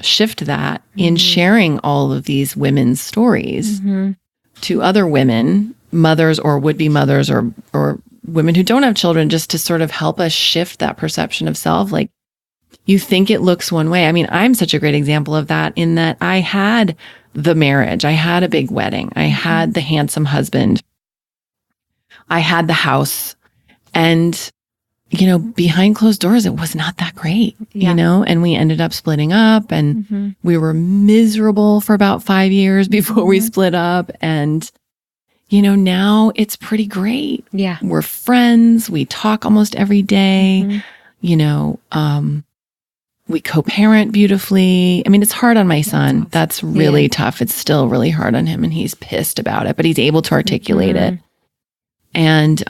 [SPEAKER 3] shift that in sharing all of these women's stories to other women, mothers or would-be mothers or women who don't have children, just to sort of help us shift that perception of self. Like, you think it looks one way. I mean, I'm such a great example of that in that I had the marriage. I had a big wedding. I had the handsome husband. I had the house. And, behind closed doors, it was not that great, and we ended up splitting up and we were miserable for about 5 years before we split up. And, now it's pretty great.
[SPEAKER 1] Yeah.
[SPEAKER 3] We're friends. We talk almost every day. We co-parent beautifully. I mean, it's hard on my son. That's really tough. It's still really hard on him and he's pissed about it, but he's able to articulate it. And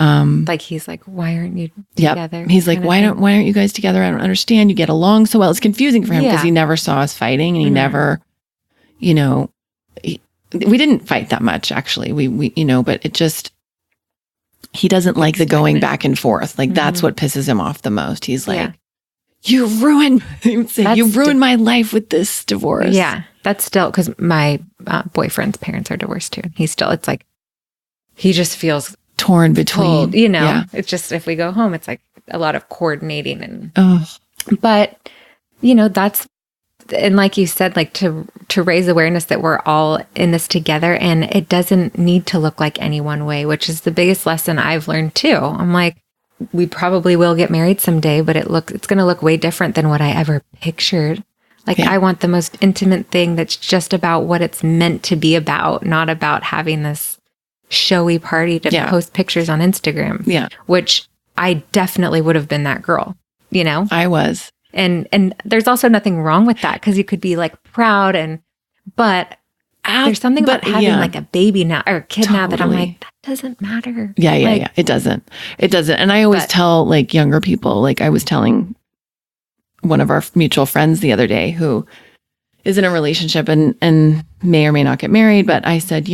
[SPEAKER 1] like he's like, why aren't you together?
[SPEAKER 3] He's like, why aren't you guys together? I don't understand. You get along so well. It's confusing for him because he never saw us fighting and he never, we didn't fight that much actually. We but it just, he doesn't like the going back and forth. Like that's what pisses him off the most. He's like, you ruined my life with this divorce.
[SPEAKER 1] Yeah. That's still, because my boyfriend's parents are divorced too. It's like, he just feels
[SPEAKER 3] torn between,
[SPEAKER 1] it's just, if we go home, it's like a lot of coordinating but and like you said, like to raise awareness that we're all in this together and it doesn't need to look like any one way, which is the biggest lesson I've learned too. I'm like, we probably will get married someday, but it's going to look way different than what I ever pictured. Like I want the most intimate thing that's just about what it's meant to be about, not about having this showy party to post pictures on Instagram. Yeah. Which I definitely would have been that girl,
[SPEAKER 3] I was.
[SPEAKER 1] And there's also nothing wrong with that because you could be like proud but there's something about having like a baby now or a kid now that I'm like, that doesn't matter.
[SPEAKER 3] Yeah. It doesn't. And I always tell like younger people, like I was telling one of our mutual friends the other day who is in a relationship and may or may not get married. But I said,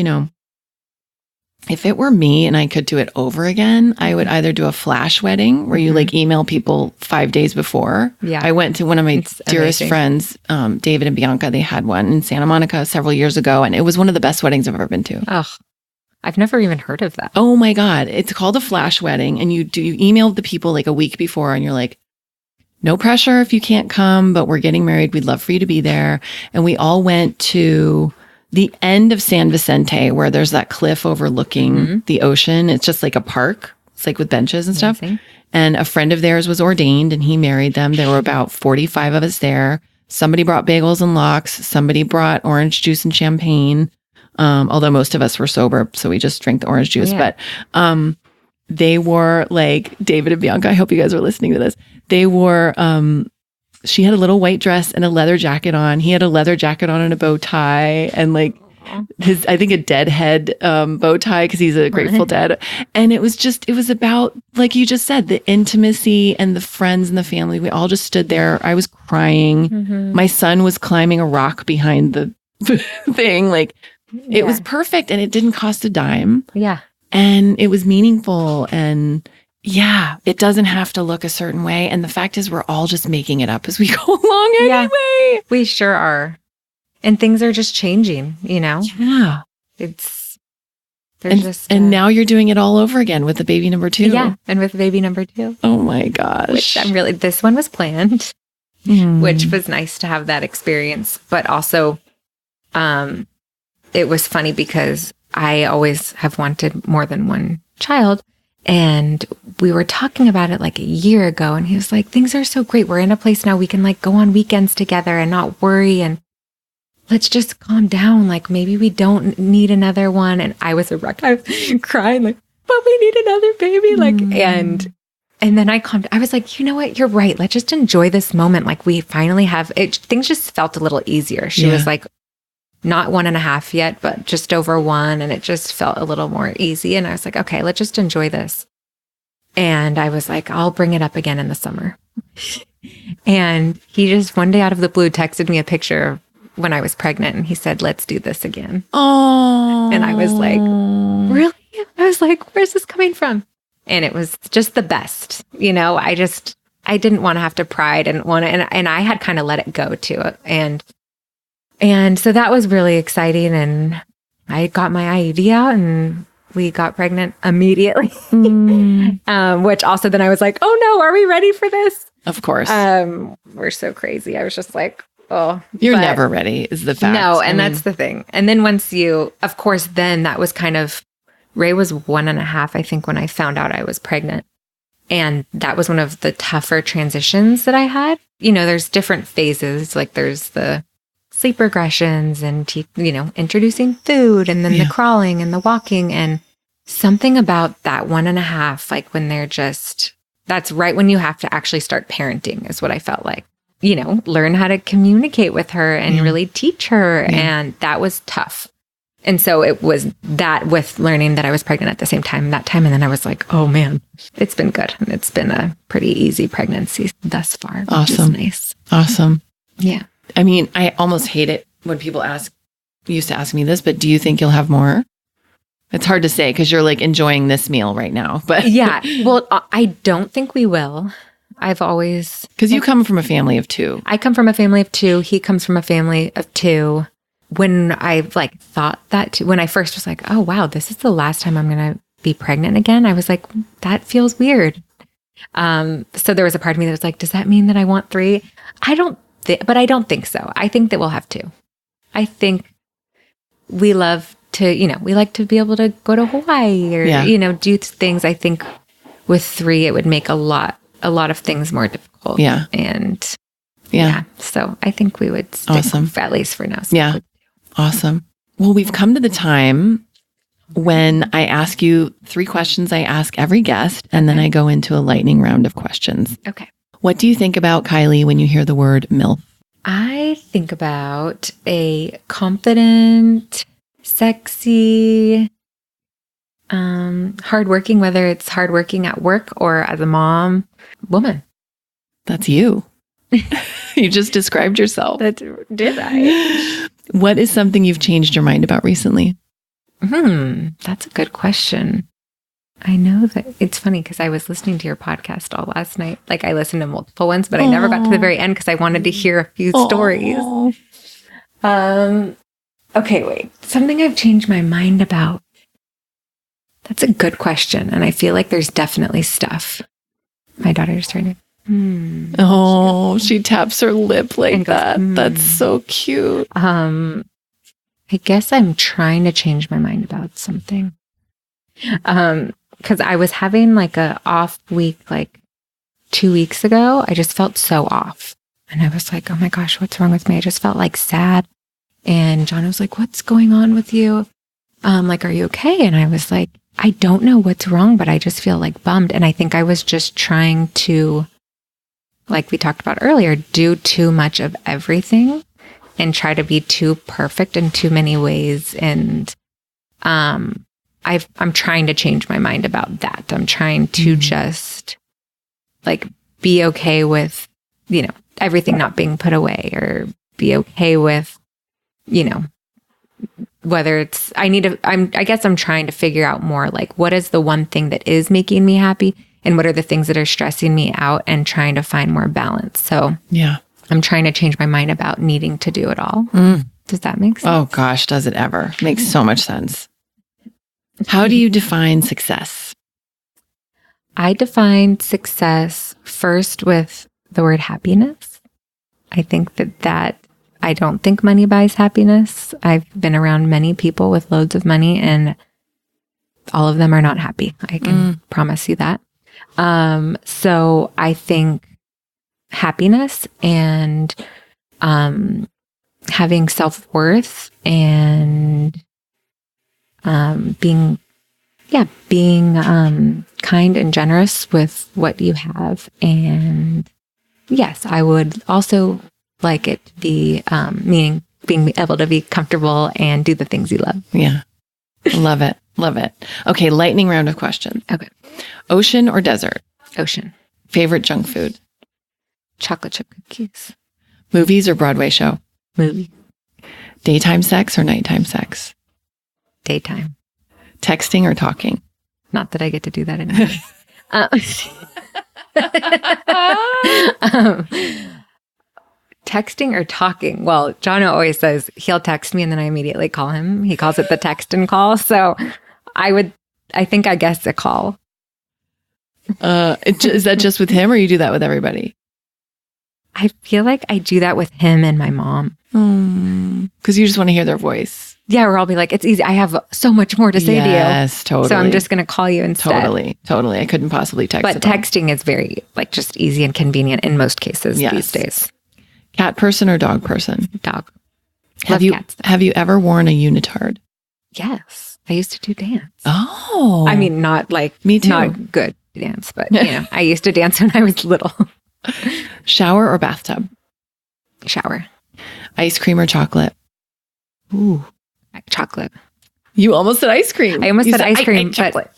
[SPEAKER 3] if it were me and I could do it over again, I would either do a flash wedding where you like email people 5 days before. Yeah. I went to one of my dearest friends, David and Bianca. They had one in Santa Monica several years ago. And it was one of the best weddings I've ever been to.
[SPEAKER 1] Oh, I've never even heard of that.
[SPEAKER 3] Oh my God. It's called a flash wedding. And you email the people like a week before and you're like, no pressure if you can't come, but we're getting married. We'd love for you to be there. And we all went to the end of San Vicente, where there's that cliff overlooking the ocean. It's just like a park. It's like with benches and stuff. And a friend of theirs was ordained and he married them. There were about 45 of us there. Somebody brought bagels and lox. Somebody brought orange juice and champagne. Although most of us were sober, so we just drank the orange juice. Yeah. But they wore like David and Bianca. I hope you guys are listening to this. They wore she had a little white dress and a leather jacket on. He had a leather jacket on and a bow tie and like I think a Deadhead bow tie because he's a Grateful Dead. And it was about, like you just said, the intimacy and the friends and the family. We all just stood there. I was crying. My son was climbing a rock behind the thing. Like it was perfect and it didn't cost a dime.
[SPEAKER 1] Yeah.
[SPEAKER 3] And it was meaningful and it doesn't have to look a certain way. And the fact is we're all just making it up as we go along anyway.
[SPEAKER 1] Yeah, we sure are. And things are just changing,
[SPEAKER 3] Yeah.
[SPEAKER 1] There's
[SPEAKER 3] and now you're doing it all over again with the baby number 2.
[SPEAKER 1] Yeah. And with baby number 2.
[SPEAKER 3] Oh my gosh.
[SPEAKER 1] Which this one was planned, which was nice to have that experience. But also, it was funny because I always have wanted more than one child. And we were talking about it like a year ago and he was like, things are so great. We're in a place now we can like go on weekends together and not worry and let's just calm down. Like maybe we don't need another one. And I was a wreck. I was crying like, but we need another baby. Like, and then I calmed. I was like, you know what? You're right. Let's just enjoy this moment. Like we finally have it. Things just felt a little easier. She was like, not 1.5 yet, but just over 1. And it just felt a little more easy. And I was like, okay, let's just enjoy this. And I was like, I'll bring it up again in the summer. And he just one day out of the blue texted me a picture when I was pregnant, and he said, let's do this again.
[SPEAKER 3] Oh.
[SPEAKER 1] And I was like, really? I was like, where's this coming from? And it was just the best. I didn't want to have to pry. I didn't want to, and I had kind of let it go too. And so that was really exciting. And I got my IUD out and we got pregnant immediately, which also then I was like, oh no, are we ready for this?
[SPEAKER 3] Of course.
[SPEAKER 1] We're so crazy. I was just like, oh.
[SPEAKER 3] You're never ready is the fact.
[SPEAKER 1] No, and that's the thing. And then of course, then that was kind of, Ray was 1.5, I think, when I found out I was pregnant. And that was one of the tougher transitions that I had. There's different phases. Like there's the sleep regressions and, introducing food and then the crawling and the walking. And something about that 1.5, like when that's right when you have to actually start parenting is what I felt like. Learn how to communicate with her and really teach her. Yeah. And that was tough. And so it was that with learning that I was pregnant at the same time, that time. And then I was like, oh man, it's been good. And it's been a pretty easy pregnancy thus far.
[SPEAKER 3] Awesome.
[SPEAKER 1] Which is nice.
[SPEAKER 3] Awesome.
[SPEAKER 1] Yeah.
[SPEAKER 3] I mean, I almost hate it when people used to ask me this, but do you think you'll have more? It's hard to say because you're like enjoying this meal right now. But
[SPEAKER 1] yeah, well, I don't think we will. I've always...
[SPEAKER 3] Because you come from a family of 2.
[SPEAKER 1] I come from a family of 2. He comes from a family of 2. When I thought that, when I first was like, oh, wow, this is the last time I'm going to be pregnant again. I was like, that feels weird. So there was a part of me that was like, does that mean that I want 3? But I don't think so. I think that we'll have 2. I think we love to, we like to be able to go to Hawaii or, do things. I think with 3, it would make a lot of things more difficult.
[SPEAKER 3] Yeah.
[SPEAKER 1] And so I think we would stick at least for now.
[SPEAKER 3] Yeah. Awesome. Well, we've come to the time when I ask you 3 questions I ask every guest, and then I go into a lightning round of questions.
[SPEAKER 1] Okay.
[SPEAKER 3] What do you think about Kylee when you hear the word MILF?
[SPEAKER 1] I think about a confident, sexy, hardworking, whether it's hardworking at work or as a mom, woman.
[SPEAKER 3] That's you. You just described yourself.
[SPEAKER 1] Did I?
[SPEAKER 3] What is something you've changed your mind about recently?
[SPEAKER 1] That's a good question. I know that it's funny because I was listening to your podcast all last night. Like I listened to multiple ones, but I never got to the very end because I wanted to hear a few stories. Okay, wait. Something I've changed my mind about. That's a good question. And I feel like there's definitely stuff. My daughter's turning.
[SPEAKER 3] Oh, she taps her lip like that. That's so cute.
[SPEAKER 1] I guess I'm trying to change my mind about something. Because I was having like a off week, like 2 weeks ago. I just felt so off. And I was like, oh my gosh, what's wrong with me? I just felt like sad. And John was like, what's going on with you? Like, are you okay? And I was like, I don't know what's wrong, but I just feel like bummed. And I think I was just trying to, like we talked about earlier, do too much of everything and try to be too perfect in too many ways. And I'm trying to change my mind about that. I'm trying to just like be okay with, everything not being put away, or be okay with, whether it's, I guess I'm trying to figure out more like what is the one thing that is making me happy and what are the things that are stressing me out, and trying to find more balance. So yeah, I'm trying to change my mind about needing to do it all. Does that make sense?
[SPEAKER 3] Oh gosh, does it ever? Makes so much sense. How do you define success?
[SPEAKER 1] I define success first with the word happiness. I think that I don't think money buys happiness. I've been around many people with loads of money and all of them are not happy. I can promise you that. So I think happiness and having self-worth and being kind and generous with what you have. And yes, I would also like it to be meaning being able to be comfortable and do the things you love.
[SPEAKER 3] Yeah. Love it. Love it. Okay, lightning round of questions.
[SPEAKER 1] Okay.
[SPEAKER 3] Ocean or desert?
[SPEAKER 1] Ocean.
[SPEAKER 3] Favorite junk food?
[SPEAKER 1] Chocolate chip cookies.
[SPEAKER 3] Movies or Broadway show?
[SPEAKER 1] Movie.
[SPEAKER 3] Daytime sex or nighttime sex?
[SPEAKER 1] Daytime.
[SPEAKER 3] Texting or talking?
[SPEAKER 1] Not that I get to do that anymore. Texting or talking? Well, Jono always says he'll text me and then I immediately call him. He calls it the text and call. So I guess a call.
[SPEAKER 3] Is that just with him or you do that with everybody?
[SPEAKER 1] I feel like I do that with him and my mom.
[SPEAKER 3] Because you just want to hear their voice.
[SPEAKER 1] Yeah, or I'll be like, it's easy. I have so much more to say to you.
[SPEAKER 3] Yes, totally.
[SPEAKER 1] So I'm just going to call you instead.
[SPEAKER 3] Totally. I couldn't possibly text.
[SPEAKER 1] But texting is very just easy and convenient in most cases these days.
[SPEAKER 3] Cat person or dog person?
[SPEAKER 1] Dog.
[SPEAKER 3] Have you ever worn a unitard?
[SPEAKER 1] Yes. I used to do dance.
[SPEAKER 3] Oh.
[SPEAKER 1] I mean, not
[SPEAKER 3] me too.
[SPEAKER 1] Not good dance, but I used to dance when I was little.
[SPEAKER 3] Shower or bathtub?
[SPEAKER 1] Shower.
[SPEAKER 3] Ice cream or chocolate?
[SPEAKER 1] Ooh. Chocolate.
[SPEAKER 3] You almost said ice cream.
[SPEAKER 1] I almost said ice cream, but
[SPEAKER 3] chocolate.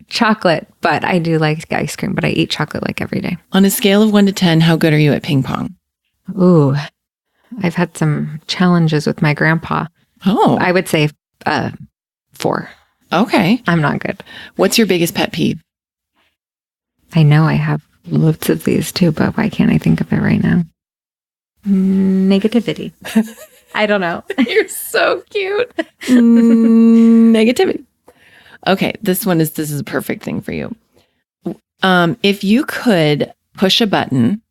[SPEAKER 1] Chocolate. But I do like ice cream, but I eat chocolate like every day.
[SPEAKER 3] On a scale of 1 to 10, how good are you at ping pong?
[SPEAKER 1] Ooh, I've had some challenges with my grandpa.
[SPEAKER 3] Oh.
[SPEAKER 1] I would say 4.
[SPEAKER 3] Okay.
[SPEAKER 1] I'm not good.
[SPEAKER 3] What's your biggest pet peeve?
[SPEAKER 1] I know I have loads of these too, but why can't I think of it right now? Negativity. I don't know.
[SPEAKER 3] You're so cute. Negativity. Okay, this is a perfect thing for you. If you could push a button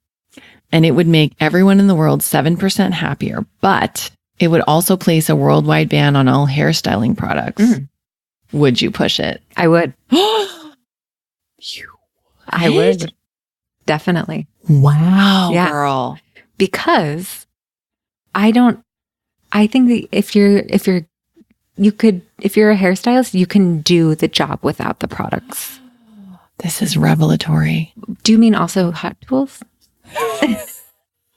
[SPEAKER 3] and it would make everyone in the world 7% happier, but it would also place a worldwide ban on all hairstyling products, would you push it?
[SPEAKER 1] I would. I
[SPEAKER 3] would.
[SPEAKER 1] would. Definitely.
[SPEAKER 3] Wow,
[SPEAKER 1] Yeah.
[SPEAKER 3] girl.
[SPEAKER 1] Because I think that if you're a hairstylist, you can do the job without the products.
[SPEAKER 3] This is revelatory.
[SPEAKER 1] Do you mean also hot tools?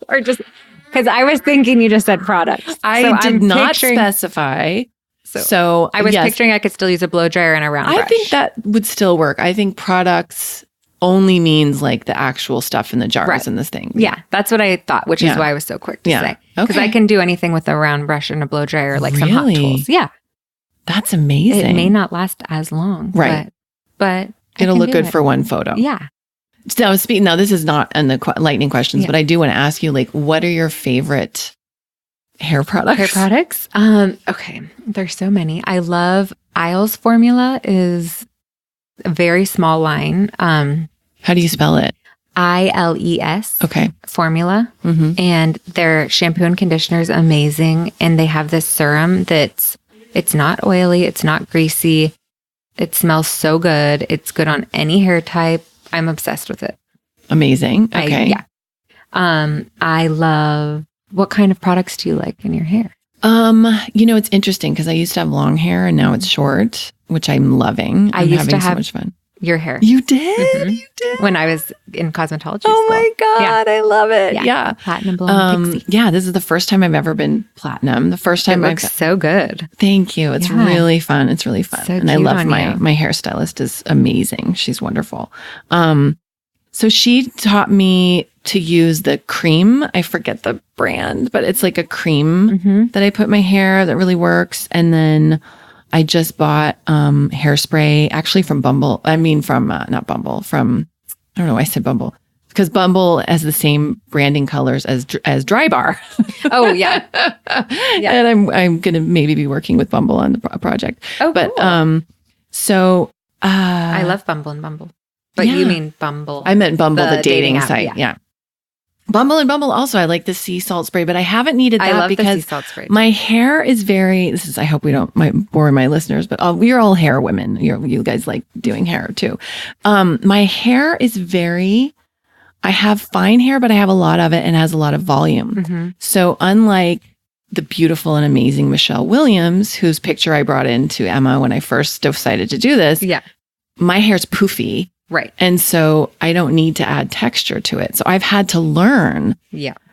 [SPEAKER 1] Or just because I was thinking you just said products.
[SPEAKER 3] I did not specify. So
[SPEAKER 1] I was picturing I could still use a blow dryer and a round brush.
[SPEAKER 3] I think that would still work. I think products only means like the actual stuff in the jars and this thing.
[SPEAKER 1] Yeah, that's what I thought, which is why I was so quick to say. Because I can do anything with a round brush and a blow dryer, like some hot tools. Yeah.
[SPEAKER 3] That's amazing.
[SPEAKER 1] It may not last as long.
[SPEAKER 3] Right.
[SPEAKER 1] But
[SPEAKER 3] it'll look good for one photo.
[SPEAKER 1] Yeah.
[SPEAKER 3] Now, this is not in the lightning questions, but I do want to ask you, like, what are your favorite hair products?
[SPEAKER 1] Hair products? Okay. There's so many. I love Isles Formula is a very small line.
[SPEAKER 3] How do you spell it?
[SPEAKER 1] ILES.
[SPEAKER 3] Okay.
[SPEAKER 1] Formula. And their shampoo and conditioner is amazing. And they have this serum it's not oily. It's not greasy. It smells so good. It's good on any hair type. I'm obsessed with it.
[SPEAKER 3] Amazing. Okay.
[SPEAKER 1] I love, what kind of products do you like in your hair?
[SPEAKER 3] It's interesting because I used to have long hair and now it's short, which I'm loving. I'm
[SPEAKER 1] used to have
[SPEAKER 3] so much fun.
[SPEAKER 1] Your hair.
[SPEAKER 3] You did? You did?
[SPEAKER 1] When I was in cosmetology
[SPEAKER 3] Oh
[SPEAKER 1] school.
[SPEAKER 3] my God, I love it. Yeah.
[SPEAKER 1] Platinum blonde pixie.
[SPEAKER 3] Yeah, this is the first time I've ever been platinum. The first time
[SPEAKER 1] it looks so good.
[SPEAKER 3] Thank you. It's really fun. It's really fun.
[SPEAKER 1] So
[SPEAKER 3] and I
[SPEAKER 1] cute
[SPEAKER 3] love
[SPEAKER 1] on
[SPEAKER 3] my hairstylist is amazing. She's wonderful. So she taught me to use the cream. I forget the brand, but it's like a cream that I put in my hair that really works. And then I just bought hairspray actually from Bumble. I mean, not Bumble, from, I don't know why I said Bumble. Because Bumble has the same branding colors as Dry Bar.
[SPEAKER 1] Oh, yeah.
[SPEAKER 3] And I'm going to maybe be working with Bumble on the project.
[SPEAKER 1] Oh,
[SPEAKER 3] but
[SPEAKER 1] cool.
[SPEAKER 3] I
[SPEAKER 1] love Bumble and Bumble. But you mean Bumble.
[SPEAKER 3] I meant Bumble, the dating
[SPEAKER 1] app,
[SPEAKER 3] site. Yeah. Bumble and Bumble also, I like the sea salt spray, but I haven't needed that
[SPEAKER 1] I love
[SPEAKER 3] because
[SPEAKER 1] the sea salt spray.
[SPEAKER 3] My hair is very, I hope we don't bore my listeners, but we're all hair women. You guys like doing hair too. My hair is I have fine hair, but I have a lot of it and has a lot of volume. So unlike the beautiful and amazing Michelle Williams, whose picture I brought into Emma when I first decided to do this, my hair's poofy.
[SPEAKER 1] Right.
[SPEAKER 3] And so I don't need to add texture to it. So I've had to learn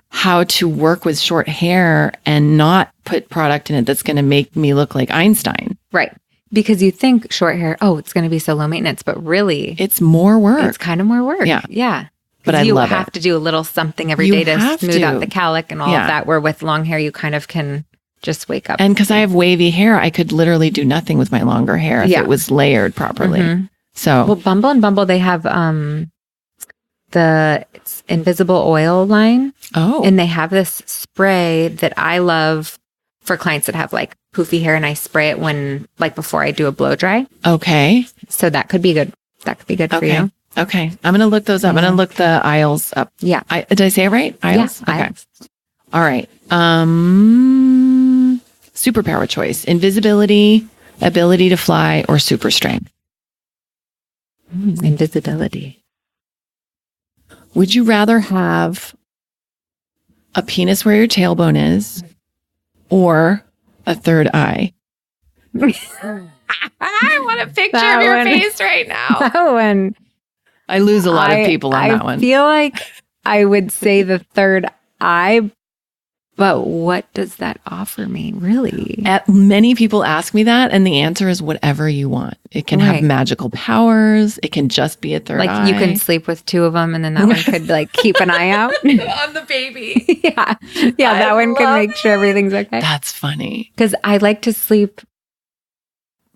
[SPEAKER 3] how to work with short hair and not put product in it that's going to make me look like Einstein.
[SPEAKER 1] Right. Because you think short hair, it's going to be so low maintenance, but really
[SPEAKER 3] it's more work.
[SPEAKER 1] It's kind of more work. Yeah. Yeah.
[SPEAKER 3] But I love it.
[SPEAKER 1] You have to do a little something every day to smooth out the cowlick and all of that, where with long hair, you kind of can just wake up.
[SPEAKER 3] And because I have wavy hair, I could literally do nothing with my longer hair if it was layered properly. So,
[SPEAKER 1] well, Bumble and Bumble, they have it's invisible oil line.
[SPEAKER 3] Oh.
[SPEAKER 1] And they have this spray that I love for clients that have like poofy hair, and I spray it when like before I do a blow dry.
[SPEAKER 3] Okay.
[SPEAKER 1] So that could be good. That could be good for you.
[SPEAKER 3] Okay. I'm going to look those up. I'm going to look the aisles up.
[SPEAKER 1] Yeah.
[SPEAKER 3] Did I say it right? Aisles?
[SPEAKER 1] Yeah.
[SPEAKER 3] Okay.
[SPEAKER 1] Aisles.
[SPEAKER 3] All right. Superpower choice: invisibility, ability to fly, or super strength.
[SPEAKER 1] Invisibility.
[SPEAKER 3] Would you rather have a penis where your tailbone is, or a third eye?
[SPEAKER 1] I want a picture of your face right now. That one.
[SPEAKER 3] I lose a lot of people on that one.
[SPEAKER 1] I feel like I would say the third eye, but what does that offer me, really?
[SPEAKER 3] Many people ask me that, and the answer is whatever you want. It can have magical powers. It can just be a third eye.
[SPEAKER 1] Like you can sleep with two of them, and then that one could like keep an eye out
[SPEAKER 3] on the baby.
[SPEAKER 1] Yeah, that one could make sure everything's okay.
[SPEAKER 3] That's funny.
[SPEAKER 1] Because I like to sleep.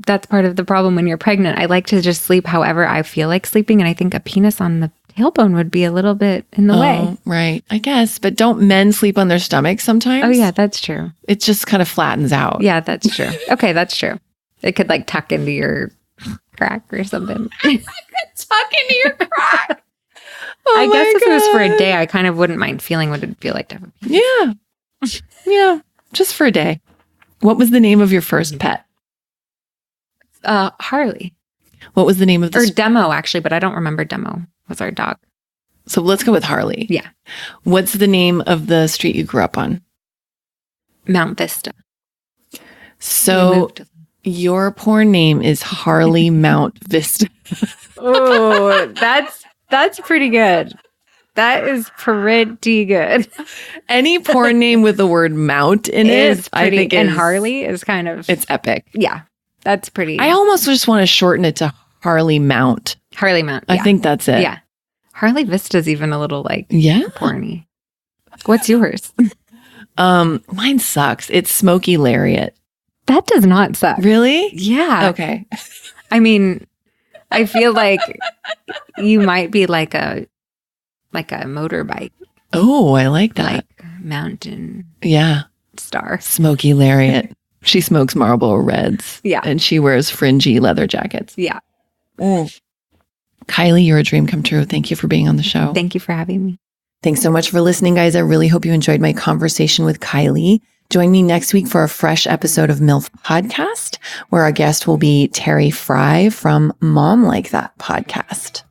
[SPEAKER 1] That's part of the problem when you're pregnant. I like to just sleep however I feel like sleeping, and I think a penis on the tailbone would be a little bit in the way.
[SPEAKER 3] Right. I guess. But don't men sleep on their stomachs sometimes?
[SPEAKER 1] Oh, yeah, that's true.
[SPEAKER 3] It just kind of flattens out.
[SPEAKER 1] Yeah, that's true. Okay, that's true. It could like tuck into your crack or something.
[SPEAKER 3] Tuck into your crack.
[SPEAKER 1] I guess if it was for a day, I kind of wouldn't mind feeling what it'd feel like to have a penis.
[SPEAKER 3] Yeah. Yeah. Just for a day. What was the name of your first pet?
[SPEAKER 1] Harley.
[SPEAKER 3] What was the name of the...
[SPEAKER 1] Or Demo, actually, but I don't remember Demo. Was our dog.
[SPEAKER 3] So let's go with Harley.
[SPEAKER 1] Yeah.
[SPEAKER 3] What's the name of the street you grew up on?
[SPEAKER 1] Mount Vista.
[SPEAKER 3] So your porn name is Harley Mount Vista.
[SPEAKER 1] Oh, that's pretty good. That is pretty good.
[SPEAKER 3] Any porn name with the word Mount in it, I think,
[SPEAKER 1] and Harley is kind of...
[SPEAKER 3] It's epic.
[SPEAKER 1] Yeah, that's pretty...
[SPEAKER 3] I almost just want to shorten it to Harley Mount.
[SPEAKER 1] Harley Mount.
[SPEAKER 3] I think that's it.
[SPEAKER 1] Yeah. Harley Vista's even a little like porny. What's yours?
[SPEAKER 3] Mine sucks. It's Smoky Lariat.
[SPEAKER 1] That does not suck.
[SPEAKER 3] Really?
[SPEAKER 1] Yeah.
[SPEAKER 3] Okay.
[SPEAKER 1] I mean, I feel like you might be like a motorbike.
[SPEAKER 3] Oh, I like that.
[SPEAKER 1] Like mountain.
[SPEAKER 3] Yeah.
[SPEAKER 1] Star.
[SPEAKER 3] Smoky Lariat. She smokes Marlboro Reds.
[SPEAKER 1] Yeah.
[SPEAKER 3] And she wears fringy leather jackets.
[SPEAKER 1] Yeah.
[SPEAKER 3] Kylee, you're a dream come true. Thank you for being on the show.
[SPEAKER 1] Thank you for having me.
[SPEAKER 3] Thanks so much for listening, guys. I really hope you enjoyed my conversation with Kylee. Join me next week for a fresh episode of MILF Podcast, where our guest will be Terry Fry from Mom Like That podcast.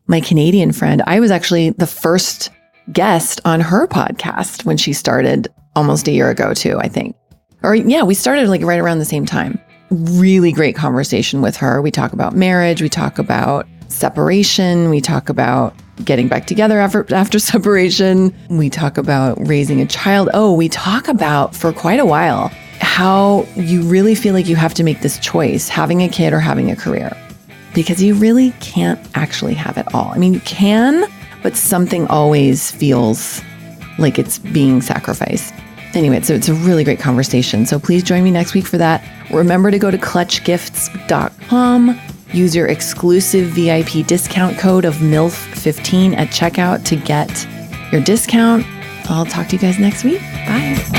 [SPEAKER 3] My Canadian friend, I was actually the first guest on her podcast when she started almost a year ago too, I think. Or yeah, we started like right around the same time. Really great conversation with her. We talk about marriage. We talk about separation. We talk about getting back together after separation. We talk about raising a child. Oh, we talk about for quite a while how you really feel like you have to make this choice, having a kid or having a career, because you really can't actually have it all. I mean, you can, but something always feels like it's being sacrificed. Anyway, so it's a really great conversation. So please join me next week for that. Remember to go to clutchgifts.com. Use your exclusive VIP discount code of MILF15 at checkout to get your discount. I'll talk to you guys next week. Bye.